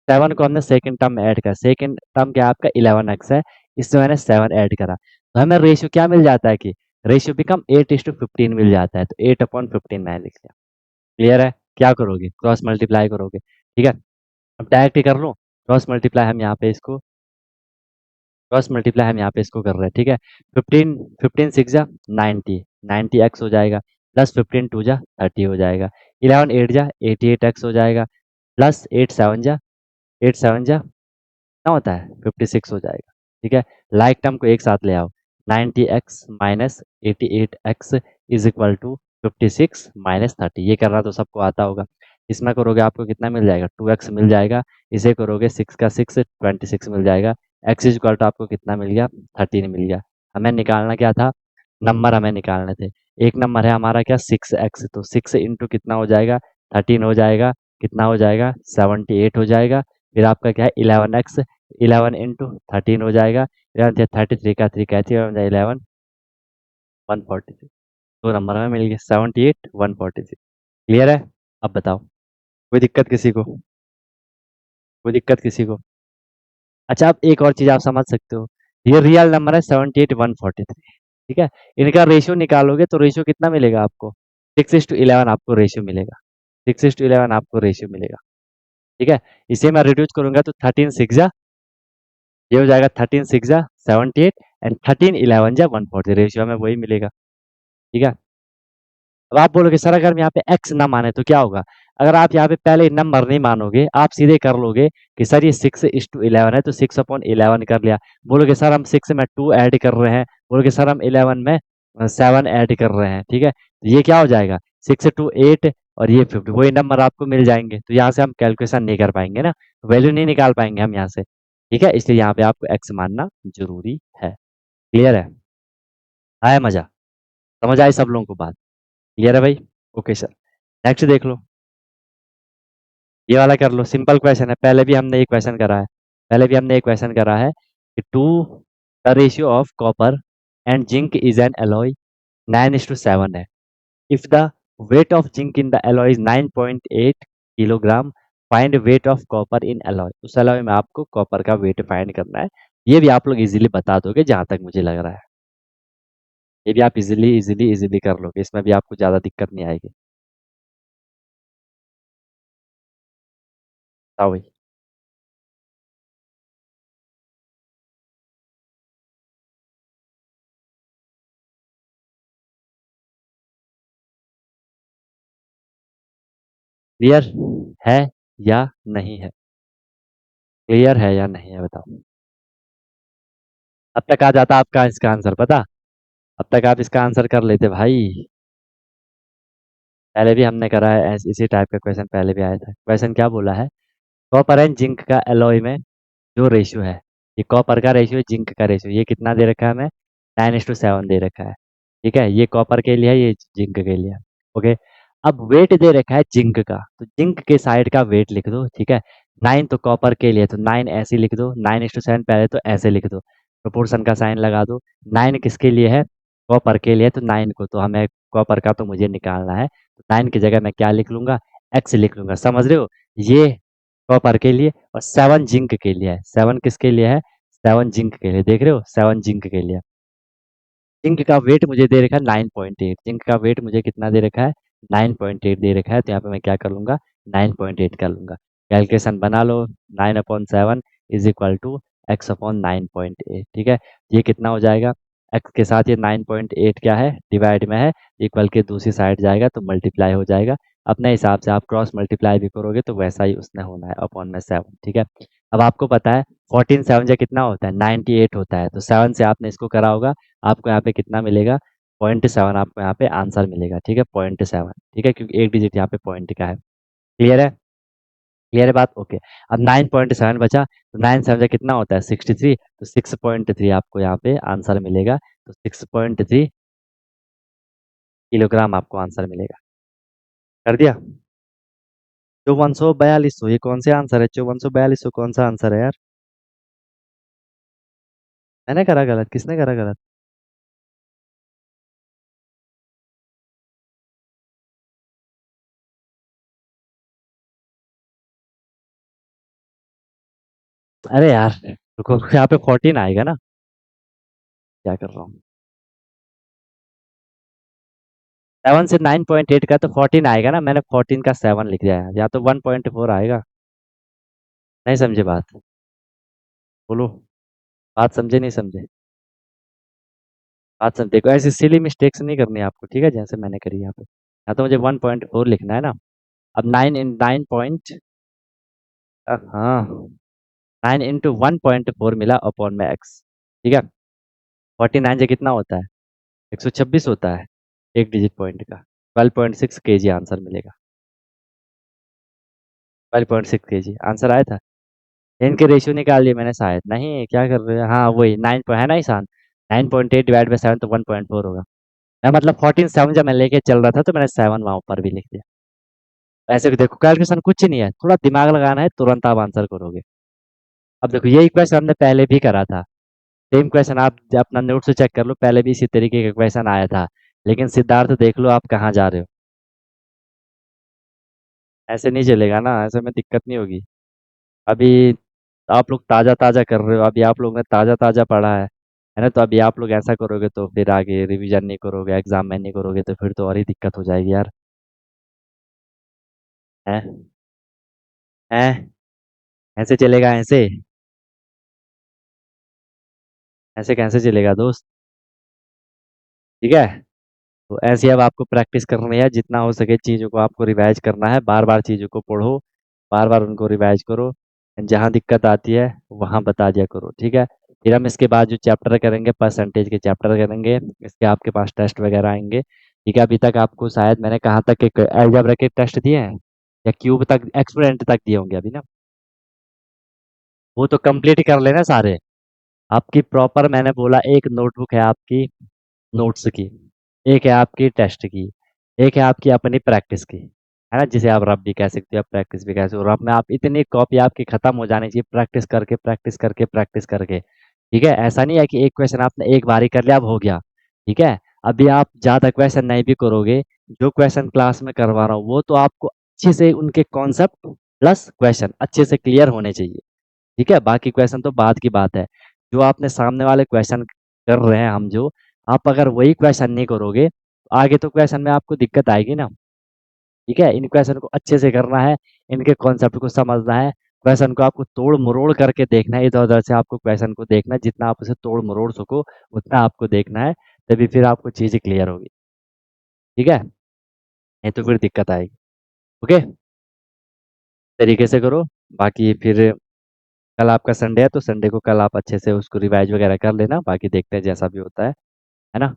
7 को हमने सेकंड टर्म में ऐड करा, सेकंड टर्म क्या आपका 11x है, इसमें मैंने 7 ऐड करा, तो हमें रेशियो क्या मिल जाता है कि रेशियो बिकम 8:15 मिल जाता है, तो 8/15 मैंने लिख लिया। क्लियर है? क्या करोगे, क्रॉस मल्टीप्लाई करोगे। ठीक है, अब डायरेक्ट ही कर लो, क्रॉस मल्टीप्लाई हम यहाँ पे इसको, क्रॉस मल्टीप्लाई हम यहाँ पे इसको कर रहे हैं। ठीक है, 15, 15 सिक्स जा 90, 90x हो जाएगा, प्लस 15 टू जा 30 हो जाएगा, 11 8 जा 88x हो जाएगा, प्लस 8 7 जा 8 7 जा कितना होता है, 56 हो जाएगा। ठीक है, लाइक टर्म को एक साथ ले आओ, 90x minus 88x is equal to 56 minus 30। ये करना तो सबको आता होगा। इसमें करोगे आपको कितना मिल जाएगा, 2x मिल जाएगा। इसे करोगे 6 का 6 26 मिल जाएगा। x इज इक्वल टू आपको कितना मिल गया, 13 मिल गया। हमें निकालना क्या था, नंबर हमें निकालने थे। एक नंबर है हमारा क्या 6x, तो 6 इंटू कितना हो जाएगा, 13 हो जाएगा, कितना हो जाएगा 78 हो जाएगा। फिर आपका क्या है 11x, 11 इंटू 13 हो जाएगा, 11 33 का 3 का 11 143। दो नंबर हमें मिल गए 78 146। क्लियर है? अब बताओ, कोई दिक्कत किसी को? कोई दिक्कत किसी को? अच्छा, अब एक और चीज आप समझ सकते हो, ये रियल नंबर है 78 143। ठीक है, इनका रेशियो निकालोगे तो रेशियो कितना मिलेगा आपको, 6:11 आपको रेशियो मिलेगा। 6:11 आपको रेशियो मिलेगा। ठीक है, इसे मैं रिड्यूस करूंगा तो 13 6 ये हो जाएगा 13 6 78 एंड 13 11 140 रेशियो में वही मिलेगा। ठीक है, अब आप बोलोगे सर अगर हम यहाँ पे एक्स ना माने तो क्या होगा? अगर आप यहाँ पे पहले नंबर नहीं मानोगे, आप सीधे कर लोगे कि सर ये 6:11 है तो 6/11 कर लिया। बोलोगे सर हम 6 में 2 ऐड कर रहे हैं, बोलोगे सर हम 11 में 7 ऐड कर रहे हैं। ठीक है, तो ये क्या हो जाएगा? 6 2 8 और ये 50 वही नंबर आपको मिल जाएंगे। तो यहाँ से हम कैलकुलेशन नहीं कर पाएंगे ना, वैल्यू नहीं निकाल पाएंगे हम यहाँ से। ठीक है, इसलिए यहाँ पे आपको एक्स मानना जरूरी है। क्लियर है? आया मजा? समझ आई सब लोगों को बात? क्लियर है भाई? ओके सर, नेक्स्ट देख लो। ये वाला कर लो, सिंपल क्वेश्चन है। पहले भी हमने ये क्वेश्चन करा है, पहले भी हमने एक क्वेश्चन करा है कि to the ratio of copper and zinc is an alloy 9:7 है। If the weight of zinc in the alloy is 9.8 kilogram, find weight of copper in alloy. उस एलॉय में आपको कॉपर का वेट फाइंड करना है। ये भी आप लोग इजीली बता दोगे जहां तक मुझे लग रहा है। ये भी आप इजीली इजीली इजीली कर लोगे, इसमें भी आपको ज्यादा दिक्कत नहीं आएगी। बताओ भाई। क्लियर है या नहीं है? क्लियर है या नहीं है बताओ। अब तक आ जाता आपका इसका आंसर पता, अब तक आप इसका आंसर कर लेते भाई। पहले भी हमने करा है इसी टाइप का क्वेश्चन, पहले भी आया था। क्वेश्चन क्या बोला है? कॉपर एंड जिंक का एलॉय में जो रेशियो है, ये कॉपर का रेशियो, जिंक का रेशियो, ये कितना दे रखा है हमें? 9:7 दे रखा है। ठीक है, ये कॉपर के लिए है, ये जिंक के लिए है। ओके, अब वेट दे रखा है जिंक का, तो जिंक के साइड का वेट लिख दो। ठीक है, 9 तो कॉपर के लिए, तो 9 ऐसे लिख दो। 9:7 पहले तो ऐसे लिख दो, प्रोपोर्शन का साइन लगा दो। 9 किसके लिए है? कॉपर के लिए। तो 9 को तो हमें कॉपर का तो मुझे निकालना है, तो 9 की जगह मैं क्या लिख लूंगा? एक्स लिख लूंगा। समझ रहे हो? ये कॉपर के लिए और 7 जिंक के लिए है। 7 किसके लिए है? 7 जिंक के लिए। देख रहे हो? 7 जिंक के लिए। जिंक का वेट मुझे दे रखा है 9.8। जिंक का वेट मुझे कितना दे रखा है? 9.8 दे रखा है। तो यहाँ पे मैं क्या कर लूंगा? 9.8 कर लूंगा। कैलकुलेशन बना लो। 9/7 इज इक्वल टू x/9.8। ठीक है, ये कितना हो जाएगा? x के साथ ये 9.8 क्या है? डिवाइड में है, इक्वल के दूसरी साइड जाएगा तो मल्टीप्लाई हो जाएगा। अपने हिसाब से आप क्रॉस मल्टीप्लाई भी करोगे तो वैसा ही उसने होना है, अपॉन में 7। ठीक है, अब आपको पता है 14 7 जा कितना होता है? 98 होता है। तो 7 से आपने इसको करा होगा, आपको यहाँ पे कितना मिलेगा? 0.7 आपको यहाँ पे आंसर मिलेगा। ठीक है, 0.7। ठीक है, क्योंकि एक डिजिट यहाँ पे पॉइंट का है। क्लियर है? क्लियर है बात? ओके, अब 9.7 बचा, तो 9 7 कितना होता है? 63। तो 6.3 आपको यहाँ पे आंसर मिलेगा। तो 6.3 किलोग्राम आपको आंसर मिलेगा। कर दिया? 5442, ये कौन से आंसर है? 5442 कौन सा आंसर है यार? मैंने करा गलत? किसने करा गलत? अरे यार रुको, यहाँ पे 14 आएगा ना? क्या कर रहा हूँ? 7 से 9.8 का तो 14 आएगा ना? मैंने 14 का 7 लिख दिया है, या तो 1.4 आएगा। नहीं समझे बात? बोलो, बात समझे नहीं समझे? बात समझ, देखो ऐसी सिली मिस्टेक्स नहीं करनी है आपको। ठीक है, जैसे मैंने करी यहाँ पे, या तो मुझे 1.4 लिखना है ना। अब 9 हाँ, 9 × 1.4 मिला अपॉन में एक्स। ठीक है, 49 से कितना होता है? 126 होता है, एक डिजिट पॉइंट का। 12.6 kg आंसर मिलेगा। 12.6 kg आंसर आया था। इनके रेशियो निकाल लिए मैंने शायद। नहीं, क्या कर रहे हैं? हाँ वही 9 है ना ईशान? 9.8 डिवाइड बाई 7 तो 1.4 होगा। मैं मतलब 14 7 जब मैं लेके चल रहा था तो मैंने 7 वहां ऊपर भी लिख दिया। ऐसे भी देखो, कैलकुलेशन कुछ नहीं है, थोड़ा दिमाग लगाना है, तुरंत आप आंसर करोगे। अब देखो यही क्वेश्चन हमने पहले भी करा था। सेम क्वेश्चन आप अपना नोट से चेक कर लो, पहले भी इसी तरीके का क्वेश्चन आया था। लेकिन सिद्धार्थ देख लो आप कहाँ जा रहे हो। ऐसे नहीं चलेगा ना, ऐसे में दिक्कत नहीं होगी। अभी आप लोग ताज़ा ताज़ा कर रहे हो, अभी आप लोगों ने ताज़ा ताज़ा पढ़ा है है ना। तो अभी आप लोग ऐसा करोगे तो फिर आगे रिवीजन नहीं करोगे, एग्जाम में नहीं करोगे, तो फिर तो और ही दिक्कत हो जाएगी यार। है है ऐसे चलेगा? ऐसे कैसे चलेगा दोस्त? ठीक है। तो ऐसे अब आपको प्रैक्टिस करनी है, जितना हो सके चीज़ों को आपको रिवाइज करना है, बार बार चीज़ों को पढ़ो, बार बार उनको रिवाइज करो। जहाँ दिक्कत आती है वहाँ बता दिया करो, ठीक है। फिर हम इसके बाद जो चैप्टर करेंगे, परसेंटेज के चैप्टर करेंगे, इसके आपके पास टेस्ट वगैरह आएंगे, ठीक है। अभी तक आपको शायद मैंने कहाँ तक एक अलजेब्रा के टेस्ट दिए हैं, या क्यूब तक, एक्सपोनेंट तक दिए होंगे अभी ना। वो तो कंप्लीट कर लेना सारे। आपकी प्रॉपर मैंने बोला, एक नोटबुक है आपकी नोट्स की, एक है आपकी टेस्ट की, एक है आपकी अपनी प्रैक्टिस की, है ना, जिसे आप रफ भी कह सकते हो, आप प्रैक्टिस भी कह सकते हो। रफ में आप इतनी कॉपी आपकी खत्म हो जानी चाहिए, प्रैक्टिस करके प्रैक्टिस करके प्रैक्टिस करके, ठीक है। ऐसा नहीं है कि एक क्वेश्चन आपने एक बार ही कर लिया अब हो गया, ठीक है। अभी आप ज़्यादा क्वेश्चन नहीं भी करोगे, जो क्वेश्चन क्लास में करवा रहा हूँ वो तो आपको अच्छे से उनके कॉन्सेप्ट प्लस क्वेश्चन अच्छे से क्लियर होने चाहिए, ठीक है। बाकी क्वेश्चन तो बाद की बात है। जो आपने सामने वाले क्वेश्चन कर रहे हैं हम जो, आप अगर वही क्वेश्चन नहीं करोगे तो आगे तो क्वेश्चन में आपको दिक्कत आएगी ना, ठीक है। इन क्वेश्चन को अच्छे से करना है, इनके कॉन्सेप्ट को समझना है, क्वेश्चन को आपको तोड़ मरोड़ करके देखना है, इधर उधर से आपको क्वेश्चन को देखना है, जितना आप उसे तोड़ मरोड़ सको उतना आपको देखना है, तभी फिर आपको चीज़ें क्लियर होगी, ठीक है। नहीं तो फिर दिक्कत आएगी। ओके, तरीके से करो। बाकी फिर कल आपका संडे है, तो संडे को कल आप अच्छे से उसको रिवाइज वगैरह कर लेना, बाकी देखते हैं जैसा भी होता है ना।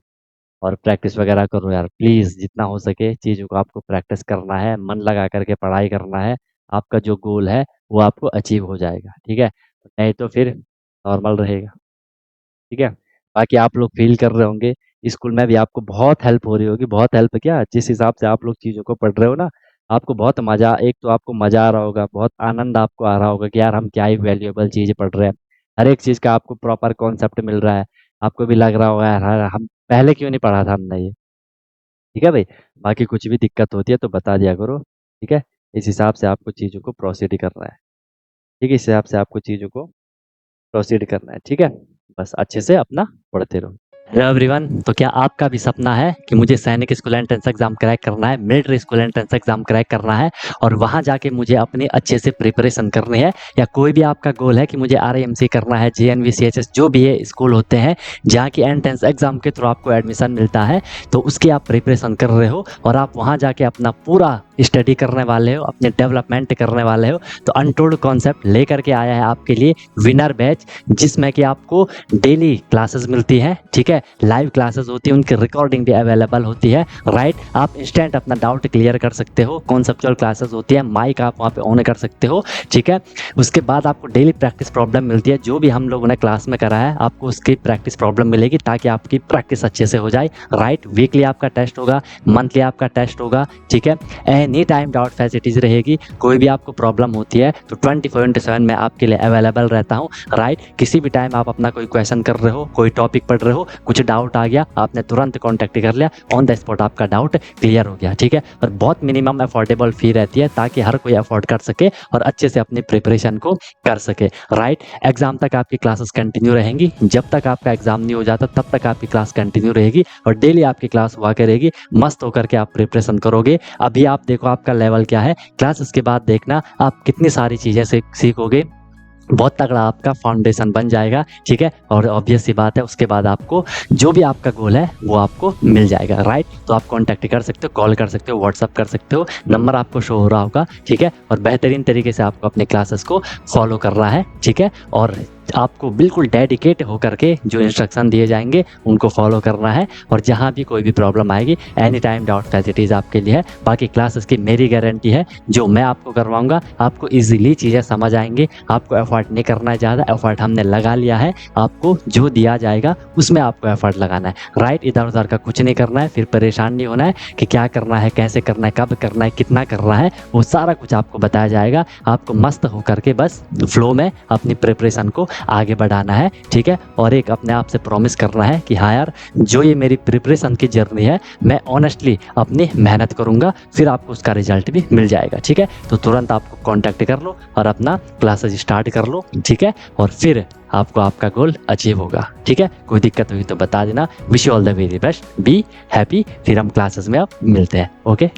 और प्रैक्टिस वगैरह करो यार प्लीज़, जितना हो सके चीज़ों को आपको प्रैक्टिस करना है, मन लगा करके पढ़ाई करना है। आपका जो गोल है वो आपको अचीव हो जाएगा, ठीक है। नहीं तो फिर नॉर्मल रहेगा, ठीक है। बाकी आप लोग फील कर रहे होंगे स्कूल में भी आपको बहुत हेल्प हो रही होगी, बहुत हेल्प क्या, जिस हिसाब से आप लोग चीज़ों को पढ़ रहे हो ना, आपको बहुत मज़ा, एक तो आपको मज़ा आ रहा होगा, बहुत आनंद आपको आ रहा होगा कि यार हम क्या ही वैल्यूएबल चीज़ पढ़ रहे हैं। हर एक चीज़ का आपको प्रॉपर कॉन्सेप्ट मिल रहा है। आपको भी लग रहा होगा यार हम पहले क्यों नहीं पढ़ा था हमने ये, ठीक है भाई। बाकी कुछ भी दिक्कत होती है तो बता दिया करो, ठीक है। इस हिसाब से आपको चीज़ों को प्रोसीड करना है, ठीक है। इस हिसाब से आपको चीज़ों को प्रोसीड करना है, ठीक है। बस अच्छे से अपना पढ़ते रहो। हेलो एवरीवन, तो क्या आपका भी सपना है कि मुझे सैनिक स्कूल एंट्रेंस एग्जाम क्रैक करना है, military school entrance exam crack करना है, और वहां जाके मुझे अपनी अच्छे से प्रिपरेशन करनी है, या कोई भी आपका गोल है कि मुझे आरआईएमसी करना है, जेएनवी, सीएचएस, जो भी ये स्कूल होते हैं जहाँ की एंट्रेंस एग्जाम के थ्रू आपको एडमिशन मिलता है, तो उसकी आप प्रिपरेशन कर रहे हो और आप वहाँ जाके अपना पूरा स्टडी करने वाले हो, अपने डेवलपमेंट करने वाले हो, तो अनटोल्ड कॉन्सेप्ट लेकर के आया है आपके लिए विनर बैच, जिसमें कि आपको डेली क्लासेस मिलती है, ठीक है। लाइव क्लासेस होती है, उनकी रिकॉर्डिंग भी अवेलेबल होती है, राइट। आप इंस्टेंट अपना डाउट क्लियर कर सकते हो, कॉन्सेप्चुअल क्लासेस होती है, माइक आप वहाँ पे ऑन कर सकते हो, ठीक है। उसके बाद आपको डेली प्रैक्टिस प्रॉब्लम मिलती है, जो भी हम लोगों ने क्लास में करा है आपको उसकी प्रैक्टिस प्रॉब्लम मिलेगी, ताकि आपकी प्रैक्टिस अच्छे से हो जाए, राइट। वीकली आपका टेस्ट होगा, मंथली आपका टेस्ट होगा, ठीक है। एनी टाइम डाउट फैसिलिटीज रहेगी, कोई भी आपको प्रॉब्लम होती है तो 24/7 मैं आपके लिए अवेलेबल रहता हूँ, राइट। किसी भी टाइम आप अपना कोई क्वेश्चन कर रहे हो, कोई टॉपिक पढ़ रहे हो, कुछ डाउट आ गया, आपने तुरंत कॉन्टैक्ट कर लिया, ऑन द स्पॉट आपका डाउट क्लियर हो गया, ठीक है। और बहुत मिनिमम अफोर्डेबल फी रहती है, ताकि हर कोई अफोर्ड कर सके और अच्छे से अपनी प्रिपरेशन को कर सके, राइट। एग्जाम तक आपकी क्लासेस कंटिन्यू रहेंगी, जब तक आपका एग्जाम नहीं हो जाता तब तक आपकी क्लास कंटिन्यू रहेगी, और डेली आपकी क्लास हुआ करेगी, मस्त होकर के आप प्रिपरेशन करोगे। अभी आप देखो आपका लेवल क्या है, क्लासेस के बाद देखना आप कितनी सारी चीज़ें सीखोगे, बहुत तगड़ा आपका फाउंडेशन बन जाएगा, ठीक है। और ऑब्वियस सी बात है, उसके बाद आपको जो भी आपका गोल है वो आपको मिल जाएगा, राइट। तो आप कांटेक्ट कर सकते हो, कॉल कर सकते हो, व्हाट्सअप कर सकते हो, नंबर आपको शो हो रहा होगा, ठीक है। और बेहतरीन तरीके से आपको अपने क्लासेस को फॉलो करना है, ठीक है। और आपको बिल्कुल डेडिकेट होकर के जो इंस्ट्रक्शन दिए जाएंगे उनको फॉलो करना है, और जहाँ भी कोई भी प्रॉब्लम आएगी एनी टाइम डाउट फैसिलिटीज़ आपके लिए है। बाकी क्लासेस की मेरी गारंटी है, जो मैं आपको करवाऊंगा आपको इजीली चीज़ें समझ आएंगी, आपको एफर्ट नहीं करना है ज़्यादा, एफर्ट हमने लगा लिया है, आपको जो दिया जाएगा उसमें आपको एफर्ट लगाना है, राइट। इधर उधर का कुछ नहीं करना है, फिर परेशान नहीं होना है कि क्या करना है, कैसे करना है, कब करना है, कितना करना है, वो सारा कुछ आपको बताया जाएगा। आपको मस्त होकर के बस फ्लो में अपनी प्रिपरेशन को आगे बढ़ाना है, ठीक है। और एक अपने आप से प्रॉमिस करना है कि हाँ यार, जो ये मेरी प्रिपरेशन की जर्नी है, मैं ऑनेस्टली अपनी मेहनत करूँगा, फिर आपको उसका रिजल्ट भी मिल जाएगा, ठीक है। तो तुरंत आपको कॉन्टैक्ट कर लो और अपना क्लासेस स्टार्ट कर लो, ठीक है। और फिर आपको आपका गोल अचीव होगा, ठीक है। कोई दिक्कत हुई तो बता देना। Wish you all the very best, be happy. फिर हम क्लासेस में अब मिलते हैं, ओके।